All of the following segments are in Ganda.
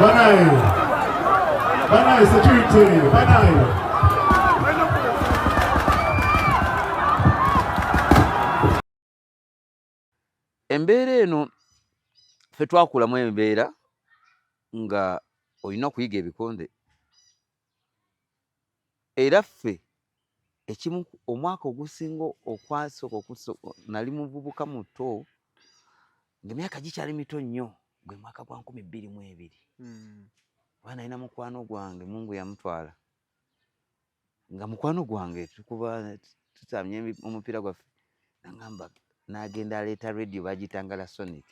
Banaye security, banaye. Embeera eno ffe twakulamu embeera nga olina okuyiga ebikonde. Era ffe ekimu omwaka ogusinga okwasooka nali muvubuka muto ng'emyaka gikyali mito nnyo, gwe mwaka gwa 2022. Oba nalina mukwano gwange Mungu yamutwala nga mukwano gwange tutamye omupiira gwaffe nagamba n'agenda aleeta radio bagitangala Sonic.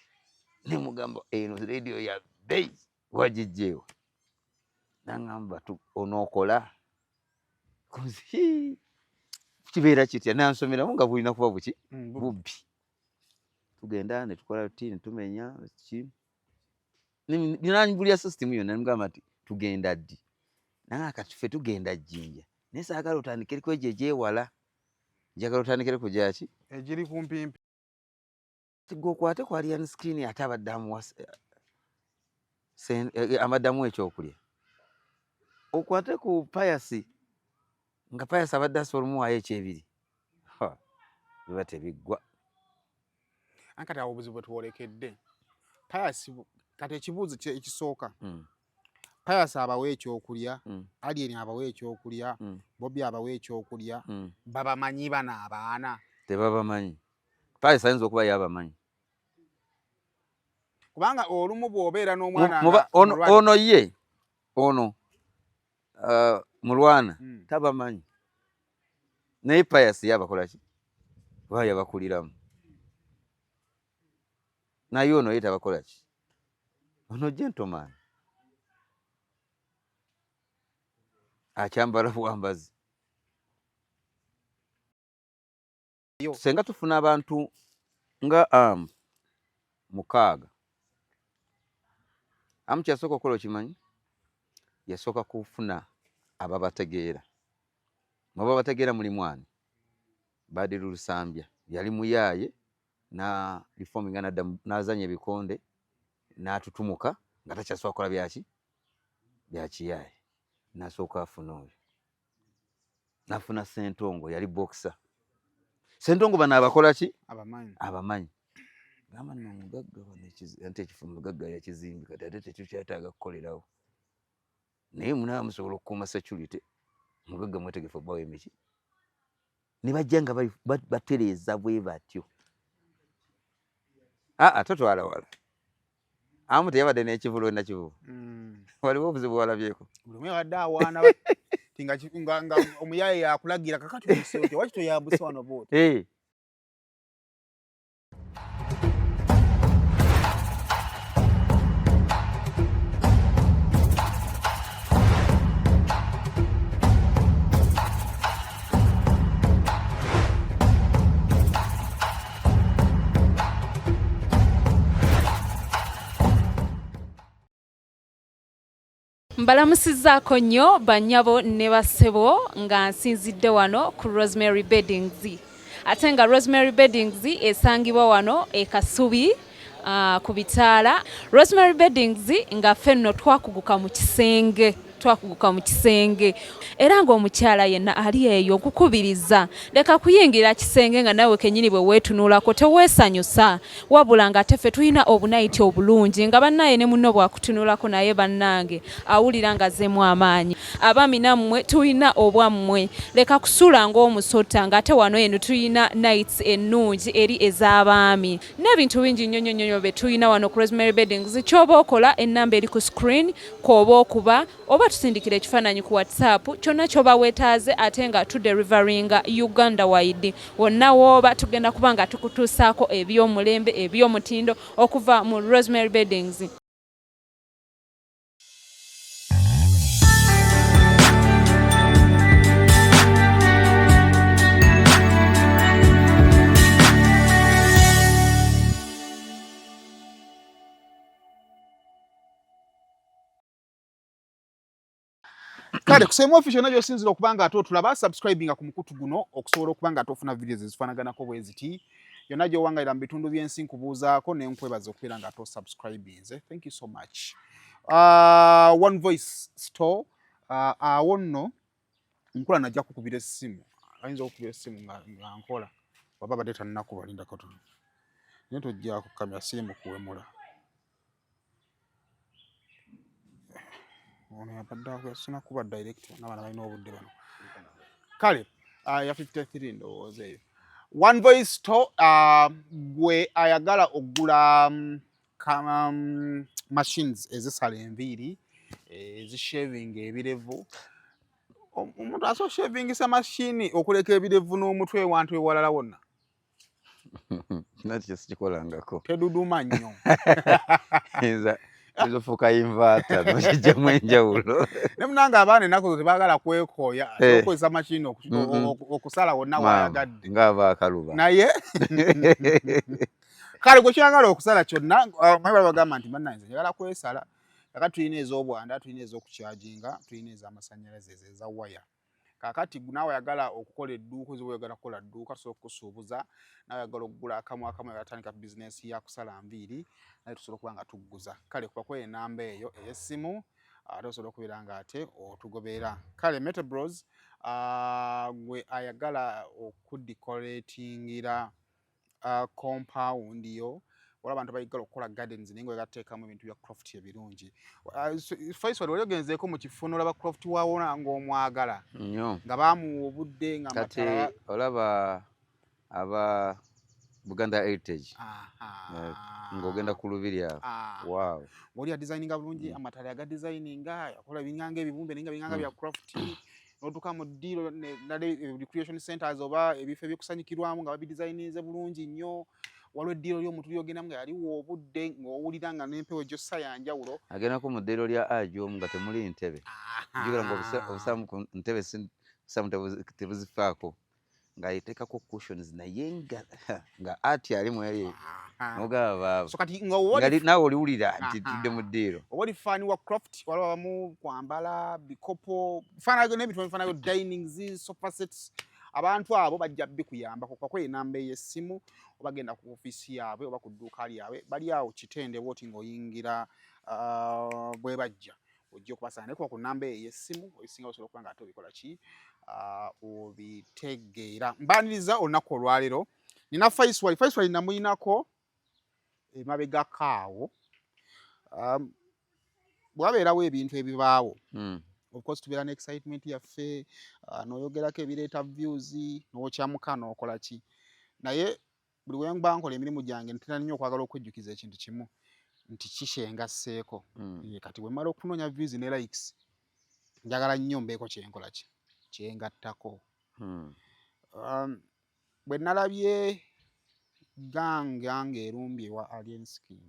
Ne mugamba eno radio ya base wagijjeewa. Nagamba onookola kibeera kitya nansomeramu nga bulina kuba buki bubbi. Tugenda ne tukola rutini tumenya ki ninanyibulya system yonna nimugamba nti tugenda ddi. Nanga kati ffe tugenda Jjinja naye saagala otandikire ku egyo egyewala, njagala otandikire ku gyaki egiri kumpimpi. Okwate ku alien screen ate abaddamu amaddamu ekyokulya. Okwate ku payasi nga payasi abadde asobola omuwaayo ekyebiri. Biba tebiggwa. Ankati awo obuzibu bwe tuwolekedde. Payasi kati ekibuuzo ekisooka. Payasi abawa ekyokulya, Alien abawa ekyokulya, Bobby abawa ekyokulya, babamanyi bano abaana? Tebabamanyi. Payasi ayinza okuba yabamanyi. Kubanga olumu bw'obeera n'omwana ono mulwana tabamanyi. Naye payasi yabakola ki? Oba yabakuliramu. Naye ono ye tabakola ki? Ono gentleman. Akyambala buwambazi. Senga tufuna abantu nga 6. Kyasooka okukola okimanyi? Yasooka kufuna ababategeera. Mubabategeera muli mwani. Badiru Lusambya yali muyaaye na reforminga n'azanya ebikonde n'atutumuka nga takyasobola kukola byaki byakiyaaye. N'asooka afuna oyo. N'afuna Ssentongo yali boxer. Ssentongo bano abakola ki? Abamanyi. Gamba nno omugagga ante ekifo omugagga yakizimbi kati ate tekikyetaaga kukolerawo. Naye munaaba musobola okukuuma security. Omugagga mwetegefu obbawo emiki. Ne bajja nga batereeza bwe batyo. Totwala wala. Amu teyabadde n'ekivulo nakivubu. Waliwo obuzibu walabyeko. Buli omu yabadde awaana nga omuyaaye yakulagira kakati omusooke waki toyambuse wano booti. Mbalamusizzaako nnyo bannyabo ne bassebo nga nsinzidde wano ku Rosemary Beddings. Ate nga Rosemary Beddings esangibwa wano e Kasubi ku Bitaala. Rosemary Beddings nga ffe nno twakuguka mu kisenge. Era ng'omukyala yenna ali eyo okukubiriza. Leka kuyingira kisenge nga nawe kennyini bwe weetunuulako teweesanyusa. Wabula nga teffe tulina obunayiti obulungi nga bannaye ne munno bwakutunuulako naye bannange awulira nga azzeemu amaanyi. Abaami nammwe tulina obwammwe. Leka kusula ng'omusota ng'ate wano eno tulina nights ennungi eri ez'abaami. N'ebintu bingi nnyo bye tulina wano ku Rosemary Beddings. Ky'oba okola ennamba eri ku screen kw'oba okuba oba tusindikira ekifaananyi ku WhatsApp kyonna ky'oba weetaaze ate nga tuderivaringa Uganda wide. Wonna w'oba tugenda kuba nga tukutuusaako eby'omulembe eby'omutindo okuva mu Rosemary Beddings. Kale kusema official najyo sinzira okubanga ate otulaba subscribinga ku mukutu guno okusobola okubanga ate ofuna videos ezifaanaganako bwe ziti. Yonna gy'owangalira mu bitundu by'ensi nkubuuzaako ne nkwebaza okubeera nga ate subscribinze. Thank you so much. One Voice Store awo nno nkola najja kukubira essimu ayinza okukubira essimu nga nkola waba badde tannakuba linda katono naye tojja kukamera sirimu kuwemula ono yabadde sinakuba direct n'abaana balina obudde bano kale ya 53 ndowooza eyo One Voice Store gwe ayagala okugula machines ezisala enviiri ezishaving ebirevu omuntu aso shavingisa mashini okuleka ebirevu n'omutwe wantu ewalala wonna nakyo sikikolangako teduduma nnyo ezofuuka invaata nokijjamu enjawulo ne munanga abaana ennaku zo tebaagala kwekooya okozesa mashini okusala wonna waayagadde ng'abaakaluba naye kale gwe kyagala okusala kyonna mayi bagamba nti bannanze njagala kwesala kakati tulina ez'obwanda tulina ez'okukyajinga tulina ez'amasannyalaze eza waya kakati naawe ayagala okukola edduuka oziba oyagala kukola dduuka tusobola okukusuubuza naawe ayagala okugula akamu ayagala atandika bizinesi yakusala nviiri naye tusobola okuba nga tugguza kale kubakola enamba eyo ey'essimu ate osobola okubeera nga ate otugoberera kale Meta Bros gwe ayagala okudecoratingira compound yo wala abantu bayigala okukola gardens naye ngateekamu ebintu bya craft ebirungi Faisal wali ogenzeeko mu kifuno olaba craft waawo ng'omwagala nnyo nga baamuwa obudde nga kati olaba aba Buganda Heritage ng'ogenda ku lubiri awo waaw oli yadesigninga bulungi amatale agadesigninga yakola binganga ebibumbe ninga binganga bya craft n'otuuka mu ddiiro recreation centers oba ebifo ebyokusanyukirwamu nga babidesigninze bulungi nnyo waliwo eddiiro ly'omuntu lyogendamu nga yaliwo obudde ng'owulira nga n'empewo gyossa yanjawulo agendako mu ddiiro lya ajomu nga temuli ntebe jjukira nga obusamu ku ntebe obusamu tebuzifaako ng'ayeteekako cushions naye nga ati ali mu eri n'ogaba baaba naawe oliwulira nti tudde mu ddiiro oba olifaani wa craft waliwo abamu kwambala bikopo bifaanayo n'ebintu bifaanayo dinings sofa sets abantu abo bajja bikuyambako kwakola enamba ey'essimu oba genda ku ofiisi yaabwe oba ku dduuka lyabwe bali awo kitendebwa oti ng'oyingira bwe bajja ojja okubasanga naye kuba ku namba ey'essimu oyisinga osobola okuba nga ate obikola ki obitegeera mbaniriza olunaku olwaleero nina Faisal namuyinako emabegako awo bwabeerawo ebintu ebibaawo of course tubeera ne excitement yaffe n'oyogerako ebireeta views n'okyamuka n'okola ki naye buli we mba nkola emirimu gyange ntera nnyo okwagala okwejjukiza ekintu kimu nti kishengasseeko kati bwe mmala okunoonya views ne likes njagala nnyo mbeeko kyenkola ki kyengattako bwe nalabye gange erumbye ewa Alien Skin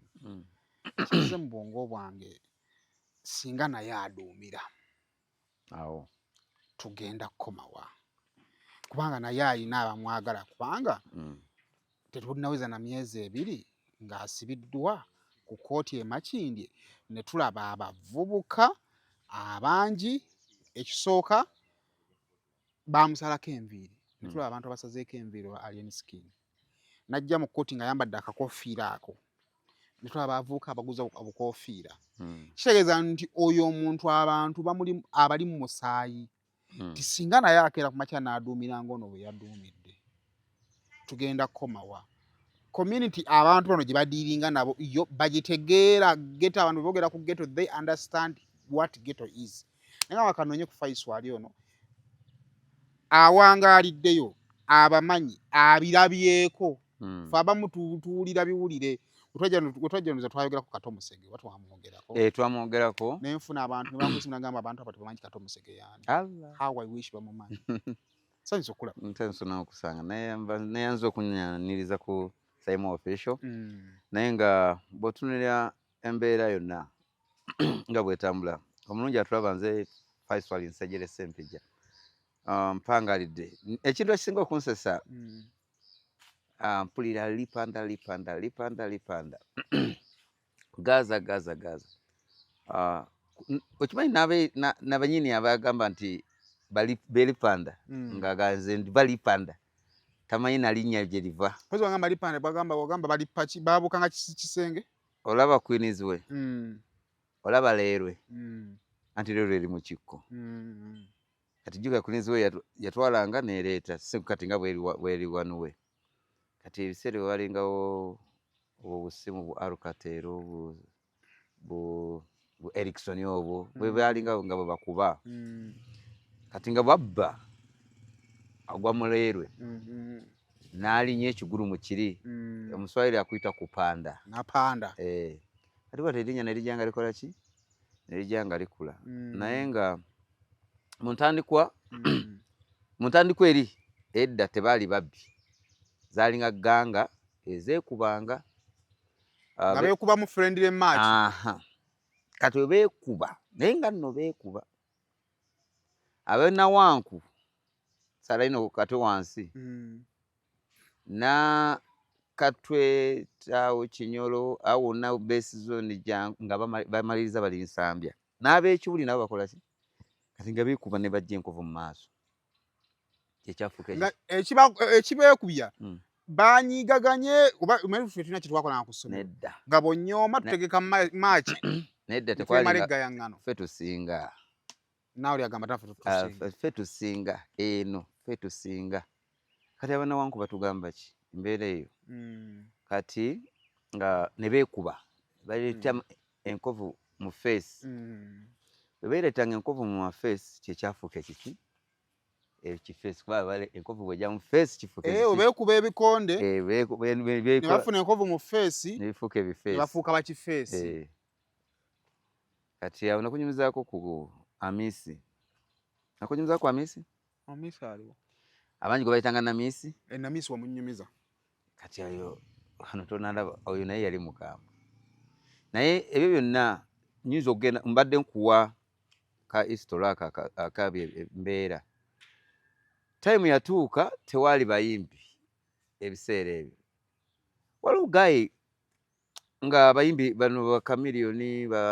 kize mu bwongo bwange singa naye aduumira awo tugenda kukomawa kubanga naye alina abamwagala kubanga tetulinaweza na myezi 2 ng'asibiddwa ku kkooti e Makindye ne tulaba abavubuka abangi ekisooka baamusalako enviiri ne tulaba abantu abasazeeko enviiri wa Alien Skin najja mu kkooti nga ayambadde akakofiira ako ne tulaba abavubuka abaguza obukoofiira kitegeeza nti oyo omuntu abantu abali mu musaayi tisinga naye akeera ku makya n'aduumira ng'ono bwe yaduumidde tugenda kukomawa community abantu bano gye badiiringa nabo yo bagitegeera geto abantu boogera ku geto they understand what ghetto is naye nga bakanoonye ku Faisal ali ono awangaaliddeyo abamanyi abirabyeko fe abamu tuwulira biwulire wetwajjanuza twayogera ku Kato Musege watwamwogerako twamwogerako nenfuna abantu nebamusimu nagamba abantu abo tebamanyi Kato Musege yani how I wish bamumanyi sanyiza okulaba nsona okusanga naye nza okunyaniriza ku Simon Official naye nga bw'otunulira embeera yonna nga bwetambula omulungi atulaba nze Faisal Nsejjere Ssempijja mpangalidde ekintu ekisinga okunsesa mpulira lipanda gaza okimanyi n'abanyini abagamba nti belipanda ngaganze ndi balipanda tamanyi nalinnya gye liva pozi wagamba lipanda wagamba balipaki baabukanga kisenge olaba Queens we olaba leerwe anti leerwe eri mu kikko kati jjuka kulinzi we yatwalanga neereeta si kati nga bweri wanuwe kati ebiseera walingawo obusimu bu Alcatel bu Ericsson obwo bwe balingawo nga bwe bakuba kati nga bwabba agwa mu leerwe n'alinya ekigulu mu kiri omuswayiri akuyita kupanda napanda kati bwate erinnya ne lijja nga likola ki ne lijja nga likula naye nga mu ntandikwa eri edda tebaali babbi zaalinga gganga ezeekubanga nga beekuba mu friendly match kati we beekuba naye nga nno beekuba abenawanku salaino katwe wansi na katwe tawo Kinyolo awo na base zone nga bamaliriza bali Nsambya n'ab'Ekibuli nabo bakola ki kati nga beekuba ne bajja enkovu mu maaso nga ekibeekubya banyigaganye oba umerufu tuna kitwako na kusoma nedda nga bonnyoma tutegeka match nedda tekwali ngano ffe tusinga nawe yagamba tafu ffe tusinga eno ffe tusinga kati abana wanku batugamba ki mbeera eyo kati nga ne beekuba baleeta enkovu mu face bwe beereetanga enkovu mu face kyekyafuuka ekiki ekifeesi kuba bale enkovu bwejja mu face kifuuka obeekuba ebikonde ne bafuna enkovu mu face ne bifuuka ebifeesi bafuuka bakifeesi kati awo nakunyumizaako ku Amisi nakunyumizaako Amisi aliwo abangi gwe bayitanga Namisi Namisi wamunyumiza kati ayo hano tonalaba oyo naye yali mukamba naye ebyo byonna nyinza okugenda mbadde nkuwa ka history akabi mbeera time yatuuka tewaali bayimbi ebiseera ebyo waliwo gayi nga abayimbi bano ba Chameleone ba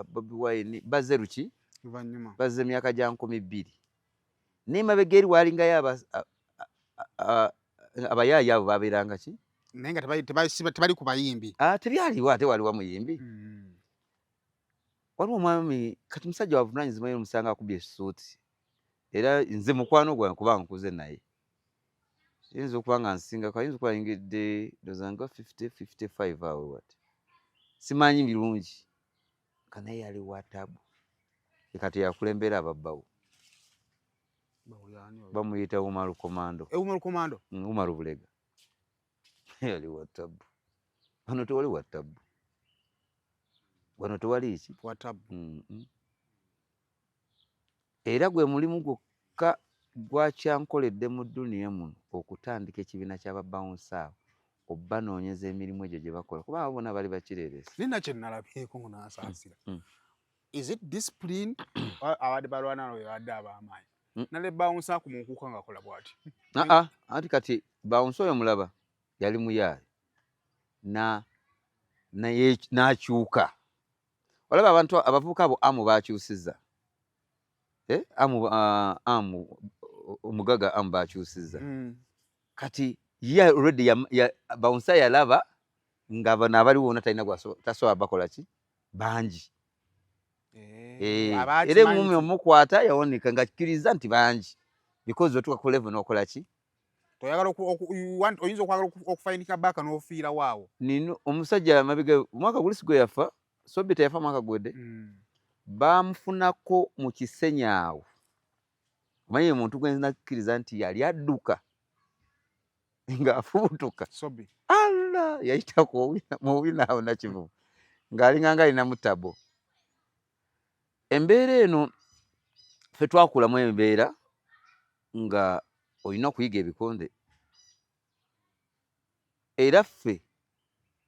Bobi Wine bazze luki bazze emyaka gya 12 n'emabega eri waalingayo abayaaya abo babeeranga ki naye nga tebali ku bayimbi tebyaliwo ate waliwo muyimbi waliwo omwami kati musajja wavunaanyizibwa naye omusanga akubye essuuti era nze mukwano gwange kubanga nkuze naye yinza okuba nga nsinga ayinza okuba ayingidde ndozanga 50-55 awo wati simanyi birungi kanaye yali watabu kati yakulembera ababbawo bamuyita Umaru Komando Umaru Bulega yali watabu wano tewali watabu wano tewali ki watabu era gwe mulimu gwokka gwakyankoledde mu dduniya muno okutandika ekibiina ky'ababawunsa abo obbanoonyeza emirimu egyo gye bakola kuba abo bonna bali bakireeresa nina kye nalabyeko ngo nasaasira is it discipline abadde balwana nabo bebadde ab'amaanyi nale bawunsa ku munkuuka ng'akola bw'ati anti kati bawunsa oyo mulaba yali muyaaye n'akyuka olaba abantu abavubuka abo amu bakyusizza amu omugaga amu bakyusizza kati ye already bawunsa yalaba nga bano abaliwo wonna talina tasobola bakola ki bangi era emumi omukwata yawoneka nga kkiriza nti bangi because otuuka ku level n'okola ki oyinza okwagala okufainika baaka n'ofiira waawo nino omusajja mabega omwaka gulisi gwe yafa Sobbi teyafa mwaka gwedde bamufunako mu kisenyi awo omanyi omuntu gwe nakkiriza nti yali adduka ng'afubutuka Sobbi alla yayita mu bubina awo nakivubu ng'alinganga alina mutabo embeera eno ffe twakulamu embeera nga olina okuyiga ebikonde era ffe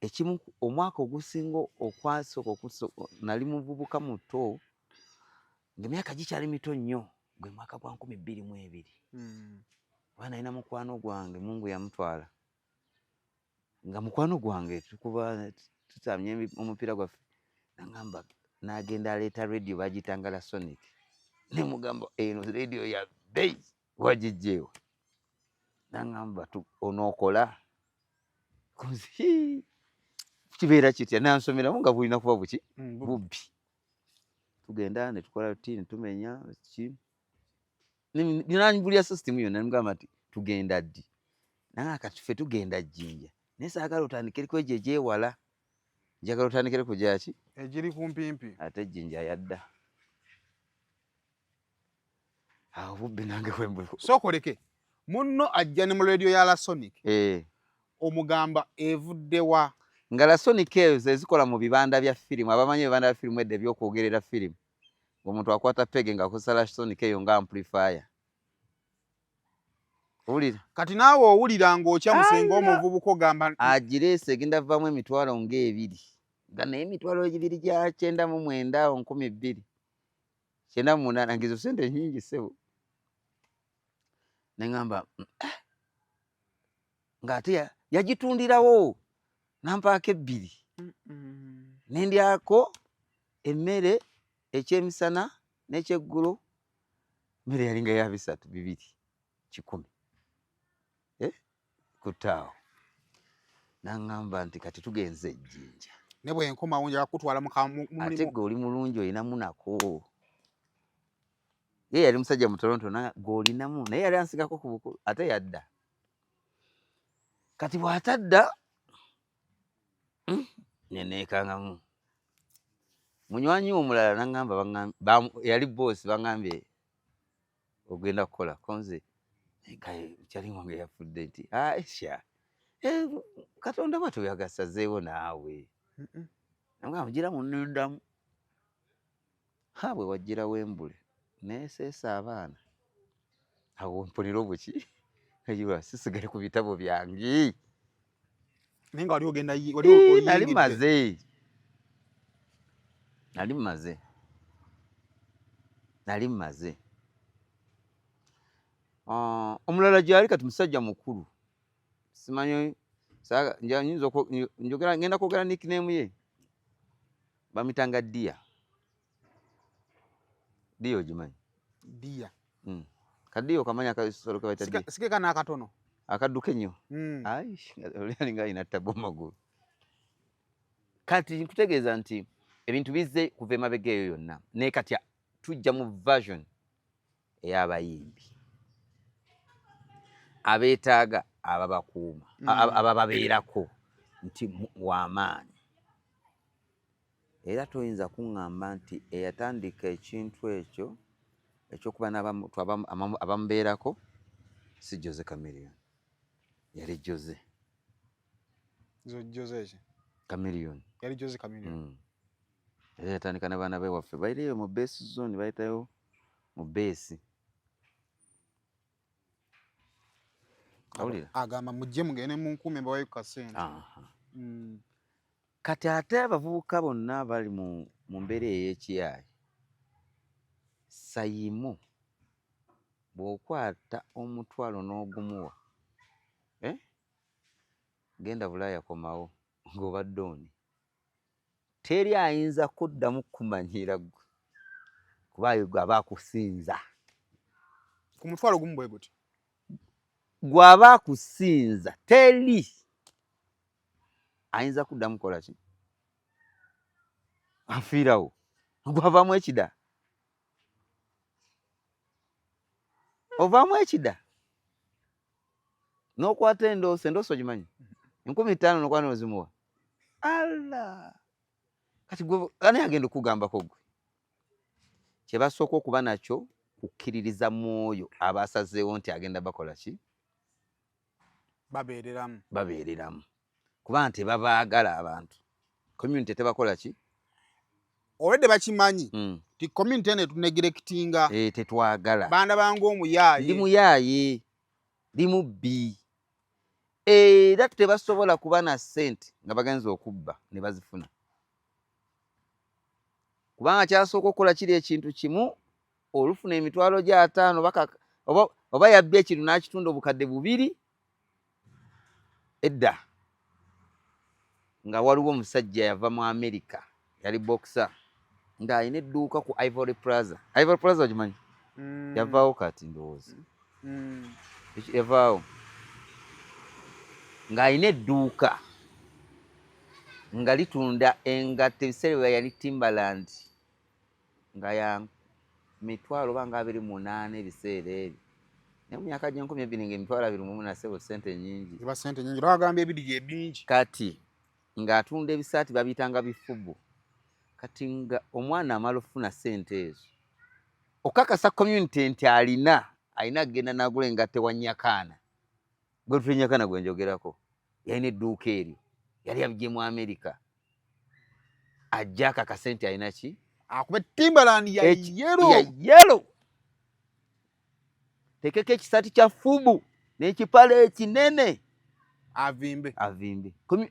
ekimu omwaka ogusinga okwasooka nali muvubuka muto ng'emyaka gikyali mito nnyo gwe mwaka gwa 2022 oba nalina mukwano gwange Mungu yamutwala nga mukwano gwange tukuba tutamye omupiira gwaffe nagamba n'agenda aleeta radio bagitangala Sonic ne mugamba eno radio ya bei wagijjeewa nagamba onookola kibeera kitya nansomeramu nga bulina kuba buki bubbi tugenda ne tukola routine tumenya ki ninanyibulya system yonna nimugamba ati tugenda ddi naye kati ffe tugenda Jjinja naye saagala otandikire ku egyo egyewala njagala otandikire ku gyaki egiri kumpimpi ate Jjinja yadda awo bubbi nange wembwe sokoleke munno ajja ne mu radio ya Lasonic omugamba evuddewa nga Lasonic eyo zezikola mu bibanda bya firimu abamanyi ebibanda bya firimu edde byokwogerera firimu ng'omuntu akwata pege ng'akozesa Lasonic eyo nga amplifier owulira kati naawe owulira ng'okya musenga omuvubuka ogamba agireese egenda vaamu emitwalo ng'ebiri nga naye emitwalo egibiri gya 99 awo 2000 98 ngizo sente nyingi sebo neŋŋamba ng'ate yagitundirawo nampaako 2 nendyako emmere ekyemisana n'ekyeggulo mmere yalinga ya 3 2 100 kutaawo naŋŋamba nti kati tugenze Jjinja ne bwe nkomawo njala kutwala ate gwe oli mulungi olinamu nako ye yali musajja mu Toronto gw'olinamu naye yali ansigako ku bukulu ate yadda kati bw'atadda neneekangamu munywanyi omulala naŋŋamba yali boosi baŋŋambye ogenda kukola konze kyali wange yafudde nti aisha Katonda bw'atyo yagasazeewo naawe naŋŋamba gira munnedamu bwe wajjira wembule neeseesa abaana awo mpunira obuki ayiwa sisigale ku bitabo byange naye nga wali ogenda nali mmaze omulala gyali kati musajja mukulu simanyi njogera ngenda kwogera nickname ye bamitanga Dia ogimanyi Dia kadiyo okamanya akasolo ke bayita Dia sikeka n'akatono akadduka ennyo ayi alinga alina tabo magulu kati nkutegeeza nti ebintu bizze kuva emabega eyo yonna naye kati tujja mu version ey'abayimbi abeetaaga ababakuuma abababeerako nti w'amaanyi era toyinza kuŋŋamba nti eyatandika ekintu ekyo ekyokuba n'abantu abamubeerako si Jose Chameleone yali Jose Chameleone era yatandika n'abaana be waffe bairiyo mu base zone bayitayo mu base awulira agamba mujje mugende mu nkume mbawayo kasente kati ate abavubuka bonna bali mu mbeera ey'ekiyaayi sayimu bw'okwata omutwalo n'ogumuwa genda Bulaaya komawo ng'obadde oni teri ayinza kuddamu kumanyira gwe kuba gwe aba akusinza ku mutwalo gumu bwe guti gw'aba akusinza teri ayinza kuddamu kola ki afiirawo gwavaamu ekida ovaamu ekida n'okwata endooso gimanyi 50,000 n'okwana ozimuwa alla kati gwe ani agenda okugambako gwe kye basooka okuba nakyo kukkiririza mwoyo abasazeewo nti agenda bakola ki babeereramu kuba nti babaagala abantu community tebakola ki olwedde bakimanyi ti community ene tunegirekitinga tetwagala banda bange omuyaaye ndi muyaaye ndi mubbi era tebasobola kuba na ssente nga bagenza okubba ne bazifuna kubanga kyasooka okukola kiri ekintu kimu olufuna emitwalo gya 5 oba yabbye ekintu n'akitunda obukadde 2 edda nga waliwo omusajja yava mu America yali boxer ng'alina edduuka ku Ivory Plaza ogimanyi yavaawo kati ndowooza yavaawo ng'alina edduuka nga litunda engatto ebiseera bwe yali Timberland nga ya mitwalo banga 28 ebiseera ebyo ne mu myaka gye 20 emitwalo 24 sebo sente nyingi ziba sente nyingi lwagambye ebidi bingi kati ng'atunda ebisaati babiyitanga bifubu kati nga omwana amala ofuna sente ezo okakasa community nti alina genda nagula engatte wa Nyakaana gwe tufe Nyakaana gwe njogerako yalina edduuka eryo yali abijje mu America ajja akakasa nti alina ki akuba Timberland ya yellow tekeko ekisaati kya fubu n'ekipale ekinene avimbe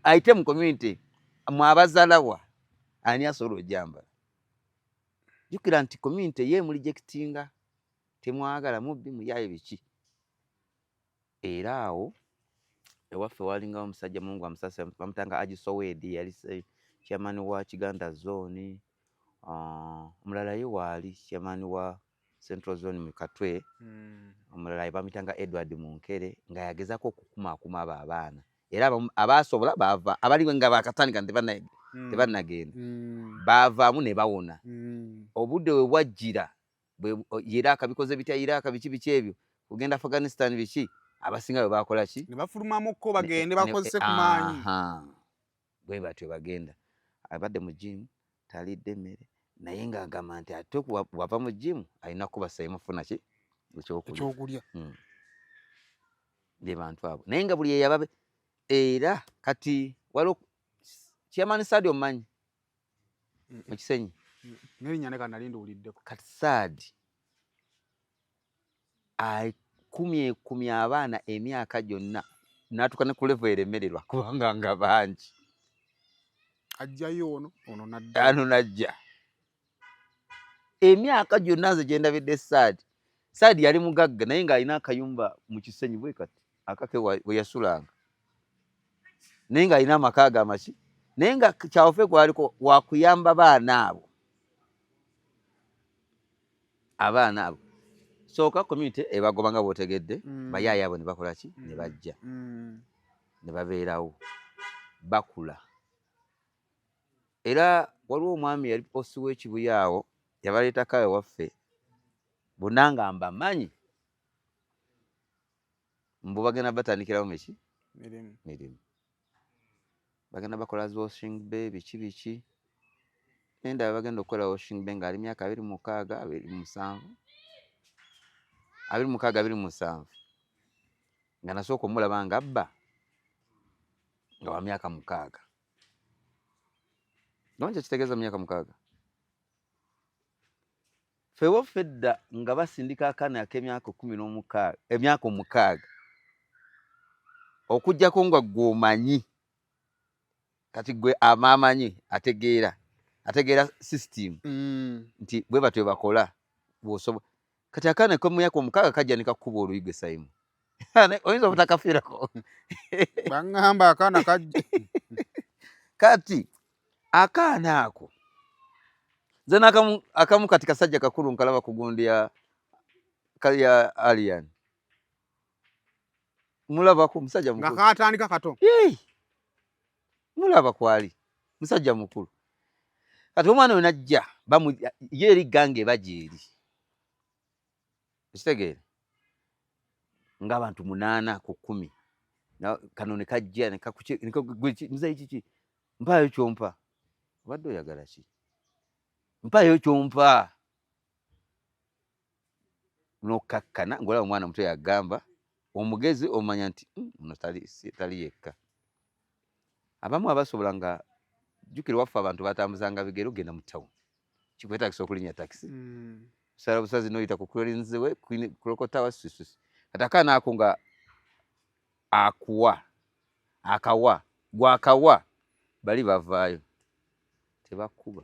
ayite mu community mu abazalawa ani asobola ojambala jukira nti community ye mulijectinga temwagala mubbi muyaye biki era awo ewaffe walinga omusajja Mungu amusasa bamutanga Agisowedi yali chairman wa Kiganda zone omulala ye wali chairman wa Central Zone mu Katwe omulala bamutanga Edward Munkere nga yagezako okukumakuma abaana era abasobola bava abali nga bakatandika tebanagenda bavaamu ne bawona obudde we bwajjira Iraq bikoze bitya Iraq biki ebyo kugenda Afghanistan biki abasinga bwe bakola ki ne bafulumamukko bagende bakozese ku maanyi bwe batyo bagenda abadde mu gym talidde emmere naye ng'agamba nti ate wava mu gym alina kubasa emufuna ki ekyokulya bye bantu abo naye nga buli yeyaba era kati waliwo Chairman Saadi omanyi mu Kisenyi n'erinnya ne kanali ndiwuliddeko kati Saadi kumye abaana emyaka gyonna n'atuuka ne ku level eremererwa kubanga nga bangi ajjayo ono najja emyaka gyonna nze gye ndabidde Saadi yali mugagga naye ng'alina akayumba mu Kisenyi bwe kati akake we yasulanga naye ng'alina amaka amaki naye nga kyawufe kwaliko wakuyamba abaana abo sooka community ebagobanga bw'otegedde bayaaya abo ne bakola ki ne bajja ne babeerawo bakula era waliwo omwami yali posi w'ekibuya awo yabaleetako ewaffe bonna nga mbamanyi mbu bagenda batandikirawo mirimu bagenda bakola washing bay biki nenda bagenda okukola washing bay ng'ali myaka 26 nga nasooka omulaba nga abba nga wa myaka 6 nonja kitegeeza myaka 6 fewo fedda nga basindika akaana ak'emyaka 16 emyaka 6 okujjako nga gw'omanyi kati gwe amamanyi ategeera system nti bwe batwe bakola bw'osobola kati akaana k'emyaka 6 kajja ne kakuba oluyigo Simon oyinza obutakafirako bangamba akaana kajja kati akaana ako nze akamu kati kasajja kakulu nkalaba ku gundi ya Alien mulabako musajja mukulu nga katandika kato mulaba kwali musajja mukulu kati omwana we najja ye eri gange bajeeri ekitegeere ng'abantu 8 ku 10 kano ne kajja muzeyi kiki mpaayo kyompa obadde oyagala ki mpaayo kyompa n'okkakkana ng'olaba omwana muto yagamba omugezi omanya nti ono tali yekka abamu abasobola nga jjukira waffe abantu batambuzanga bigere ogenda mu town kikwetagisa okulinnya takisi sala busazi noyita ku Collins we kulokotawa sisusi kati akaana ako nga gwakawa bali bavaayo tebakuba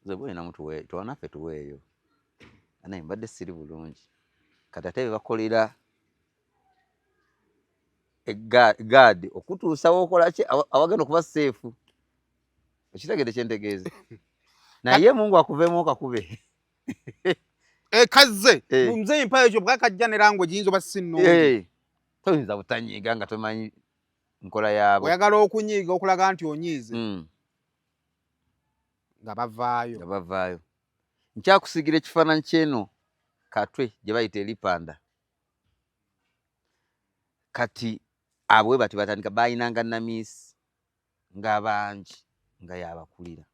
nze bwena mutu twanaffe tuweeyo anaye mbadde siri bulungi kati ate bebakolera eggaadi okutuusa wokola ki awagenda okuba seefu ekitegede kyentegeeze naye Mungu akuveemu okakube kazze muzeyi mpayo ekyo bwakajja ne lango giyinza oba sinnungi toyinza butanyiiga nga tomanyi nkola yaabo oyagala okunyiiga okulaga nti onyiize nga bavaayo. Nkyakusigira ekifaananyi kyeno Katwe gye bayita eripanda. Kati abwe bati batandika bayinanga Namiisi nga bangi nga yabakulira.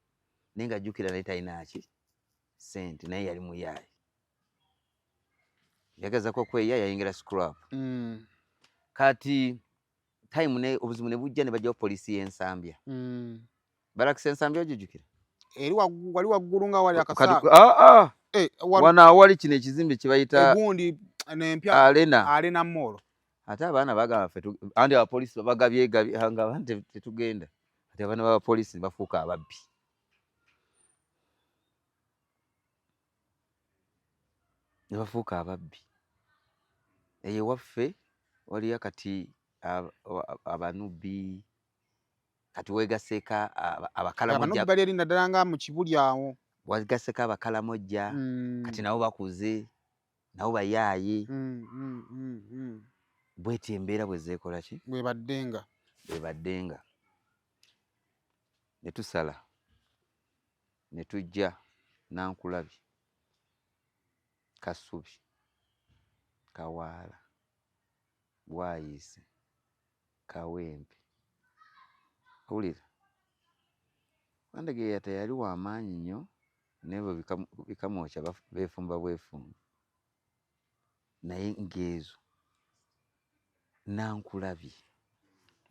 Naye nga jjukira naye talina ki ssente naye yali muyaaye. Yagezako kweya yayingira scrap. Kati time ne obuzibu ne bujja ne bajjawo poliisi y'Ensambya. Barakisa Ensambya ojijjukira? Wali waggulu nga wali akasa. Wana awali kino ekizimbe kye bayita egundi n'empya Arena Mall. Ate abaana bagamba ffe andi abapoliisi babagabye nga abantu tetugenda. Ate abaana b'abapoliisi ne bafuuka ababbi. Ne bafuuka ababbi. Eyo waffe waliyo kati abanubbi kati wegaseka Abakalamojja. Abanubbi bali erinda ddala nga mu Kibuli awo. Wegaseka Abakalamojja kati nabo bakuze nabo bayaaye. Bw'eti embeera bwe zeekola ki? Bwe baddenga. Ne tusala ne tujja Nankulabi, Kasubi, Kawaala, Bwayiise, Kawempe. Owulira Wandegeya teyali w'amaanyi nnyo nebo bikamwokya beefumba bwefumba. Naye ng'ezo Nankulabi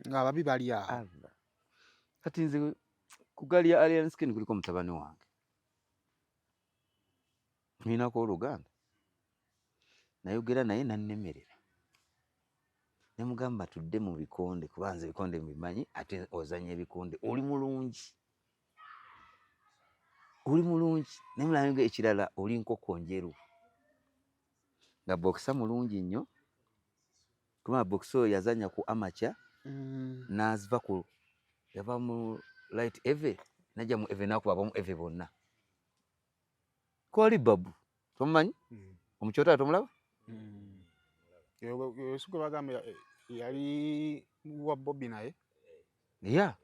ng'ababi bali awo. Kati nze ku ggaali ya Alliance Skin kuliko mutabani wange. Nninako Oluganda. Nayogera naye nannemerera. Ne mugamba tudde mu bikonde kuba nze ebikonde mbimanyi ate ozanya ebikonde. Oli mulungi. Ne mulanga ekirala oli nkoko njeru. Nga bokisa mulungi nnyo. Kuba bokisa oyo yazanya ku amateur n'aziva ku yava mu Light Eve najja mu Eve n'akuba mu Eve bonna. Kwali Babu tomumanyi? Omukyota tomulaba? Yesu gwe bagamba yali wa Bobby naye. Yeah.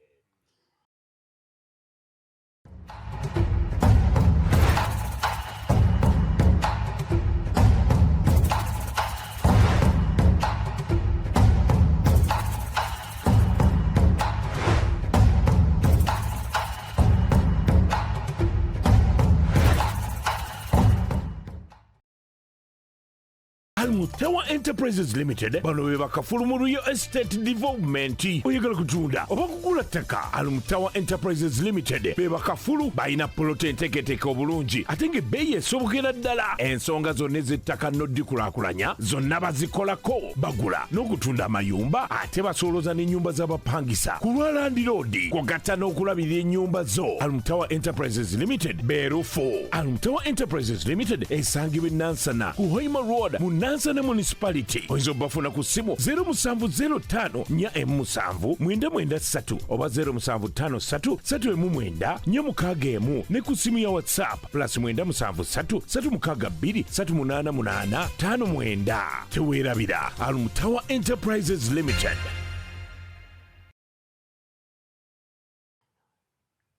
Almutawa Enterprises Limited bano be bakafulu mu Real Estate Development. Oyagala kutunda oba kugula ttaka, Almutawa Enterprises Limited be bakafulu balina polote enteeketeeke obulungi ate ng'ebbeeyi esobokera ddala. Ensonga zonna ez'ettaka n'oddikulaakulanya zonna bazikolako. Bagula n'okutunda amayumba ate basolooza n'ennyumba z'abapangisa ku lwa Land Road kw'ogatta n'okulabirira ennyumba zo. Almutawa Enterprises Limited beerufu. Almutawa Enterprises Limited esangibwa e Nansana ku Hoima Road mu Nansana Municipality. Oyinza obafuna ku ssimu 0705479993 oba 075339 ne ku ssimu ya WhatsApp +973623889. Teweerabira Almutawa Enterprises Limited.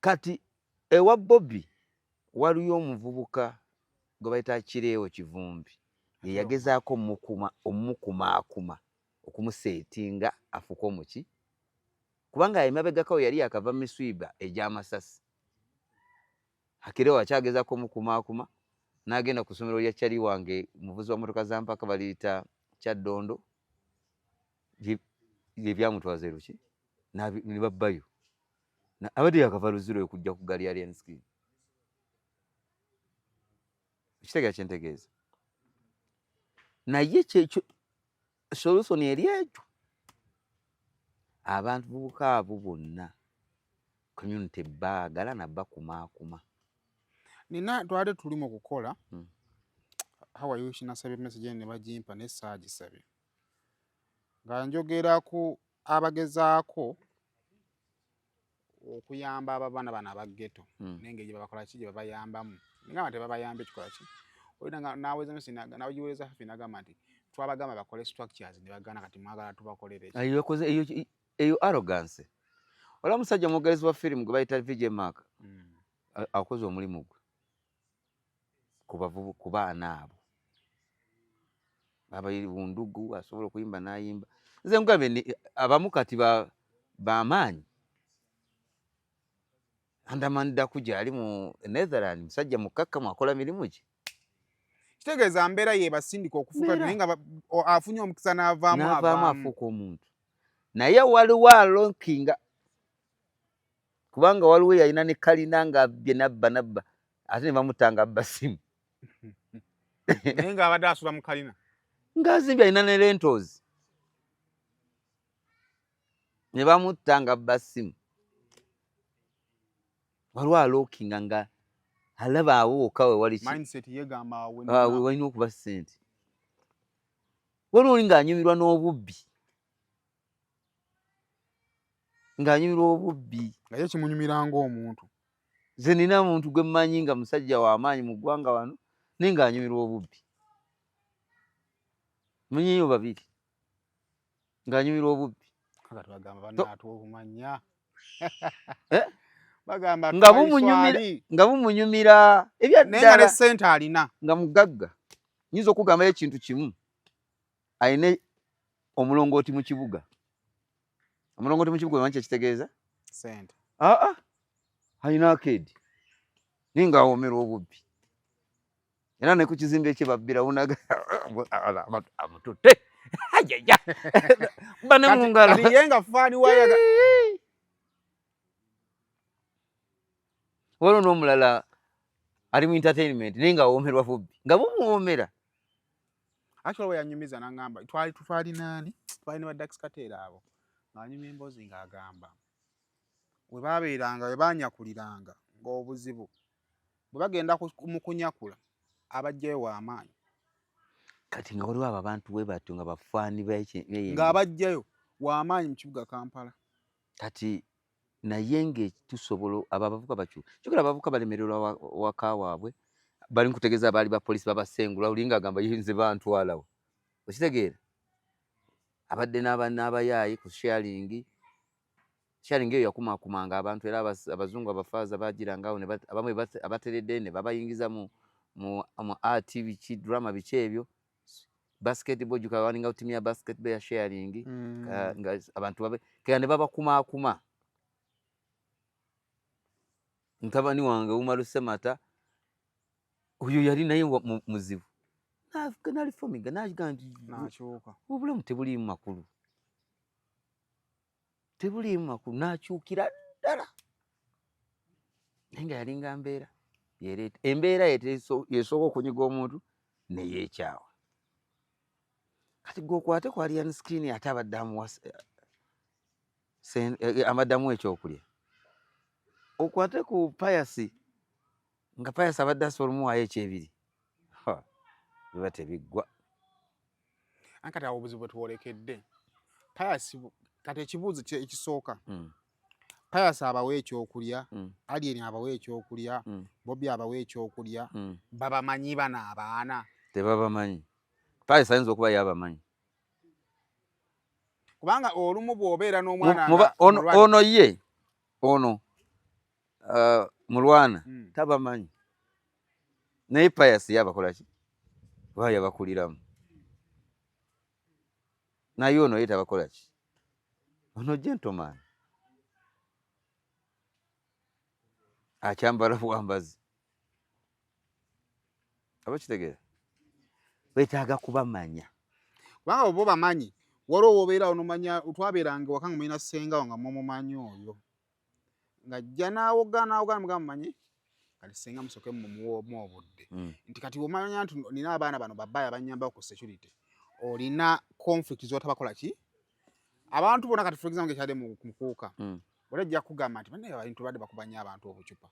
Kati ewa Bobby waliyo omuvubuka gwe bayita Kireewo Kivumbi. Ye yagezaako omukumaakuma okumuseetinga afuke omuki kubanga emabegako yali akava miswiba egy'amasasi. Kireewo akyagezaako omukumaakuma n'agenda ku ssomero lya Kyali wange muvuzi wa motoka za mpaka baliyita Kyaddondo bye byamutwaza eruki ne babbayo abadde yakava luziro okujja ku ggaali ya Alliance Skin. Ekitegeeza kyentegeeza naye kyekyo solution eri ekyo abantu bubuka abo bonna community baagala nabakumaakuma. Nina twali tuli mu kukola how are you nasabye message ne bagimpa ne saagisabye nga njogera ku abagezaako okuyamba abaana bana abaggeto n'engeri gye babakola ki gye babayambamu ngamba tebabayamba ekikola ki oyina naweza mesinaga nawejiweza hafi nagamba nti twabagamba bakole structures ne bagana kati mwagala tubakolere ki ayo koze eyo arrogance. Ola musajja mugerezi wa film gwe bayita VJ Mark akoze omulimu gwe ku baana abo abayiri bundugu asobola okuyimba n'ayimba. Nze nkugambe abamu kati b'amaanyi. Andaman Dakuja ali mu Netherlands, musajja mukkakkamu akola mirimu ki. Kitegeeza mbeera ye basindika okufuuka naye nga afunye omukisa n'avaamu afuuka omuntu. Naye waliwo alonkinga kubanga waliwo yalina ne kalina ng'abbye nabba ate ne bamutanga abba ssimu. Naye ng'abadde asula mu kalina. Ng'azimbye alina ne rentals. Ne bamutanga abba ssimu. Waliwo alonkinga nga alaba awooka we wali mindset yegamba walina okuba ssente. Waliwo oli ng'anyumirwa n'obubbi. Ng'anyumirwa obubbi. Nga ye kimunyumira ng'omuntu. Nze nina muntu gwe mmanyi nga musajja w'amaanyi mu ggwanga wano naye ng'anyumirwa obubbi. Munyiyo babiri ng'anyumirwa obubbi. Kati bagamba bannaatu obumanya. Nga bumunyumira ebyaddala ne ssente alina nga mugagga. Nyinza okugambayo ekintu kimu, ayina omulongooti mu kibuga. Omulongooti mu kibuga omanyi kitegeeza? Ssente. Alina akeedi naye ng'awoomerwa obubbi. Era ne ku kizimbe kye babbira wunaga amututte ajajja bane mu ngalo. Kati ye nga faani wayaga. Waliwo n'omulala ali mu entertainment naye ng'awoomerwa bubbi nga bumuwoomera. Actually we yanyumiza n'angamba twali nani? Twali ne ba Dax Kateera abo. Ng'anyumya emboozi ng'agamba we baabeeranga we baanyakuliranga ng'obuzibu bwe bagenda mu kunyakula abajjayo w'amaanyi. Kati nga waliwo abo abantu bwe batyo nga bafaani ng'abajjayo w'amaanyi mu kibuga Kampala. Kati naye ng'etusobola abo abavubuka bakyuka. Kyokera abavubuka balemererwa waka waabwe bali nkutegeeza baali bapoliisi babasengula oli ng'agamba yinze bantwalawo. Okitegeera? Abadde n'abayaayi ku sharing eyo yakumaakumanga abantu era abazungu abafaaza baagiranga awo abamu abateredde ne babayingiza mu art biki drama biki ebyo. Basketball juka waninga timu ya basketball ya sharing nga abantu kaya ne babakumaakuma. Ntabani wange Umaru Semata oyo yali naye muzibu. Nali fominga n'akyuka. Obulamu tebuliimu makulu. Tebuliimu makulu n'akyukira ddala. Naye nga yalinga mbeera yereeta. Embeera yesooka okunyiga omuntu ne yeekyawa. Kati gw'okwate ku Alien Screen ate abadde amaddamu ekyokulya. Okwate ku Pius nga Pius abadde asobola omuwaayo ekyebiri. Biba tebiggwa. Ankati awo obuzibu bwe twolekedde. Pius kati ekibuuzo ekisooka. Pius abawa ekyokulya, Alien abawa ekyokulya, Bobby abawa ekyokulya, babamanyi bano abaana. Tebabamanyi. Pius ayinza okuba yabamanyi. Kubanga olumu bw'obeera n'omwana ono mulwana tabamanyi. Naye Pius yabakola ki? Oba yabakuliramu. Naye ono ye tabakola ki? Ono gentleman. Akyambala buwambazi. Abakitegeera? Beetaaga kubamanya. Kubanga bo bamanyi. Waliwo wobeera onomanya twabeeranga waka nga mulina ssengawo nga mumumanyi oyo. Ng'ajja n'awoggana mugamba mumanyi kati ssenga musooke mumuwoomu obudde. Nti kati omanya nti nina abaana bano babbaaya bannyambako ku security. Olina conflict z'otabakola ki? Abantu bonna kati for example ngekyadde mu kuuka. Olajja kugamba nti banne abantu badde bakubanya abantu obucupa.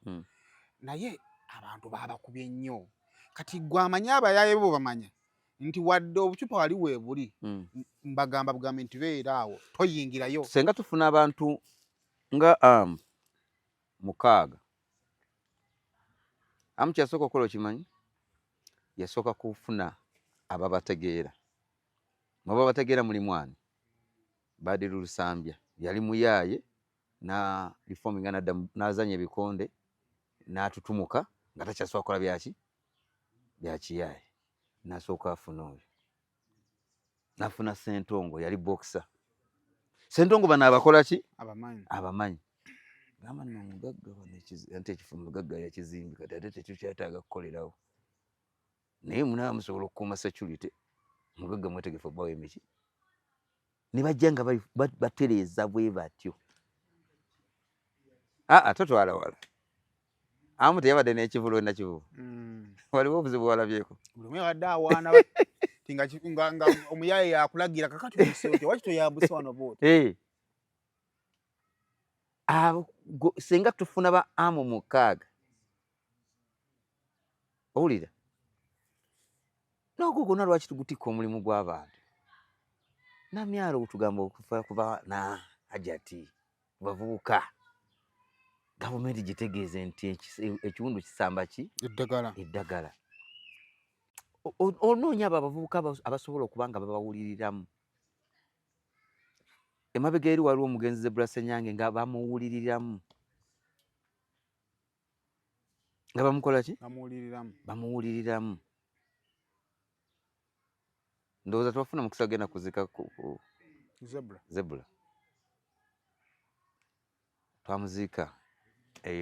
Naye abantu baabakubye nnyo. Kati gwe amanyi abayaaye bo bamanya nti wadde obucupa wali weebuli mbagamba bugambe nti beera awo toyingirayo. Senga tufuna abantu nga 6. Kyasooka okukola okimanyi? Yasooka kufuna ababategeera. Mwaba bategeera mulimu ani? Badru Lusambya yali muyaaye na reforminga n'azanya ebikonde n'atutumuka nga takyasobola kola bya kiyaye n'asooka afuna oyo n'afuna Ssentongo yali boxer. Ssentongo bano abakola ki? Abamanyi. Gamba nno omugagga ate ekifo omugagga yakizimbi kati ate tetukyetaaga kukolerawo. Naye munaaba musobola okukuuma security omugagga mwetegefu obbawo emiki. Ne bajja nga batereeza bwe batyo. Totwala wala. Amu teyabadde n'ekivulo nakivubu. Waliwo obuzibu walabyeko. Buli omu yabadde awaana nga omuyaye yakulagira kakati omusooke waki toyambuse wano booti. Senga tufuna ba amu 6 owulira n'ogwo gwonna lwaki tugutikka omulimu gw'abantu namyalo otugamba okuva na hajati bavubuka gavumenti gitegeeze nti ekiwundu kisamba ki eddagala onoonya abo abavubuka abasobola okuba nga babawuliriramu. Emabega eri waliwo omugenzi Zebra Ssenyange nga bamuwuliriramu nga bamukola ki? Bamuwuliriramu. Ndowooza tubafuna mukisa genda kuzika ku Zebra. Twamuziika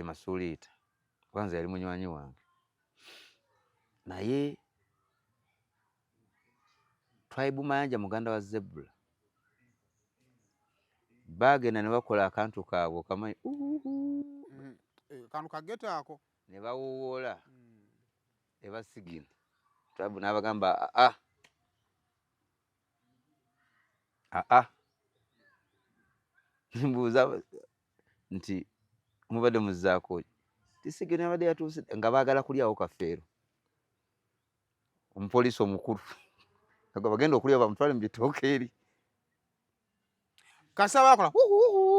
Masuuliita kwanza yali munywanyi wange naye Tribe Mayanja muganda wa Zebra bagenda ne bakola akantu kaabwe okamanyi kantu kagete ako ne bawuwoola ne basigina Tribe n'abagamba mbuuza nti mubadde muzzaako tisigina abadde yatuuse nga baagala kulyawo kafeero. Omupoliisi omukulu nga bagenda okulya bamutwale mu bitooke eri kasaba bakola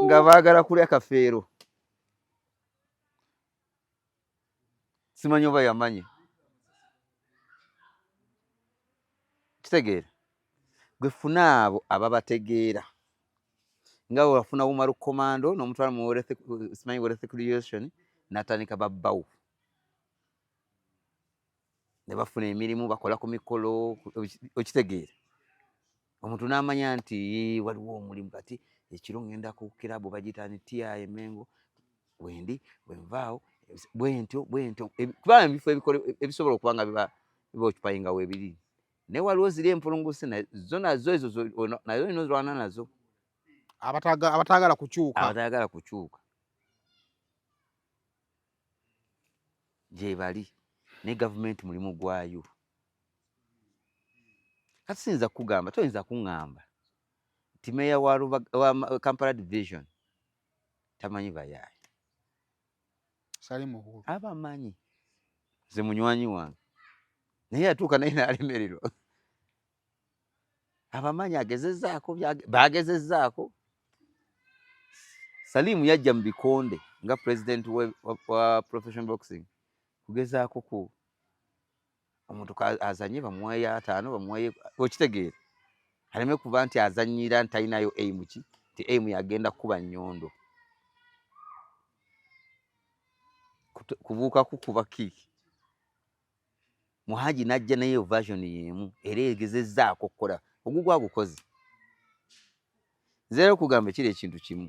nga baagala kulya kafeero. Simanyi oba yamanye kitegeera gwe funa abo ababategeera nga wafuna Umaru Commando n'omutwala mu simanyi recreation n'atandika babbawo ne bafuna emirimu bakola ku mikolo okitegeera omuntu n'amanya nti waliwo omulimu kati ekiro ngenda ku kirabu bagiyita ni TIA Mengo wendi wenvaawo bwentyo kubanga ebifo ebisobola okuba nga biba occupyinga weebiri naye waliwo ziri empulungusi nazo ezo nazo olina ozirwana nazo abatagala kukyuka gye bali ne gavumenti mulimu gwayo. Kati siyinza kugamba toyinza kuŋŋamba nti meeya wa Kampala Division tamanyi bayaaye abamanyi. Nze munywanyi wange naye atuuka naye n'alemererwa. Abamanyi bagezezzaako. Salimu yajja mu bikonde nga president wa Professional Boxing kugezaako ku omuntu azanye bamuweeyo 5 bamuweeyo okitegeera aleme kuba nti azanyira nti alinayo aimu ki nti aimu yagenda kukuba nnyondo kubuuka kukuba ki. Muhaji najja naye version y'emu era egezezzaako okukola ogugwagukoze. Nze rero kugamba kiri ekintu kimu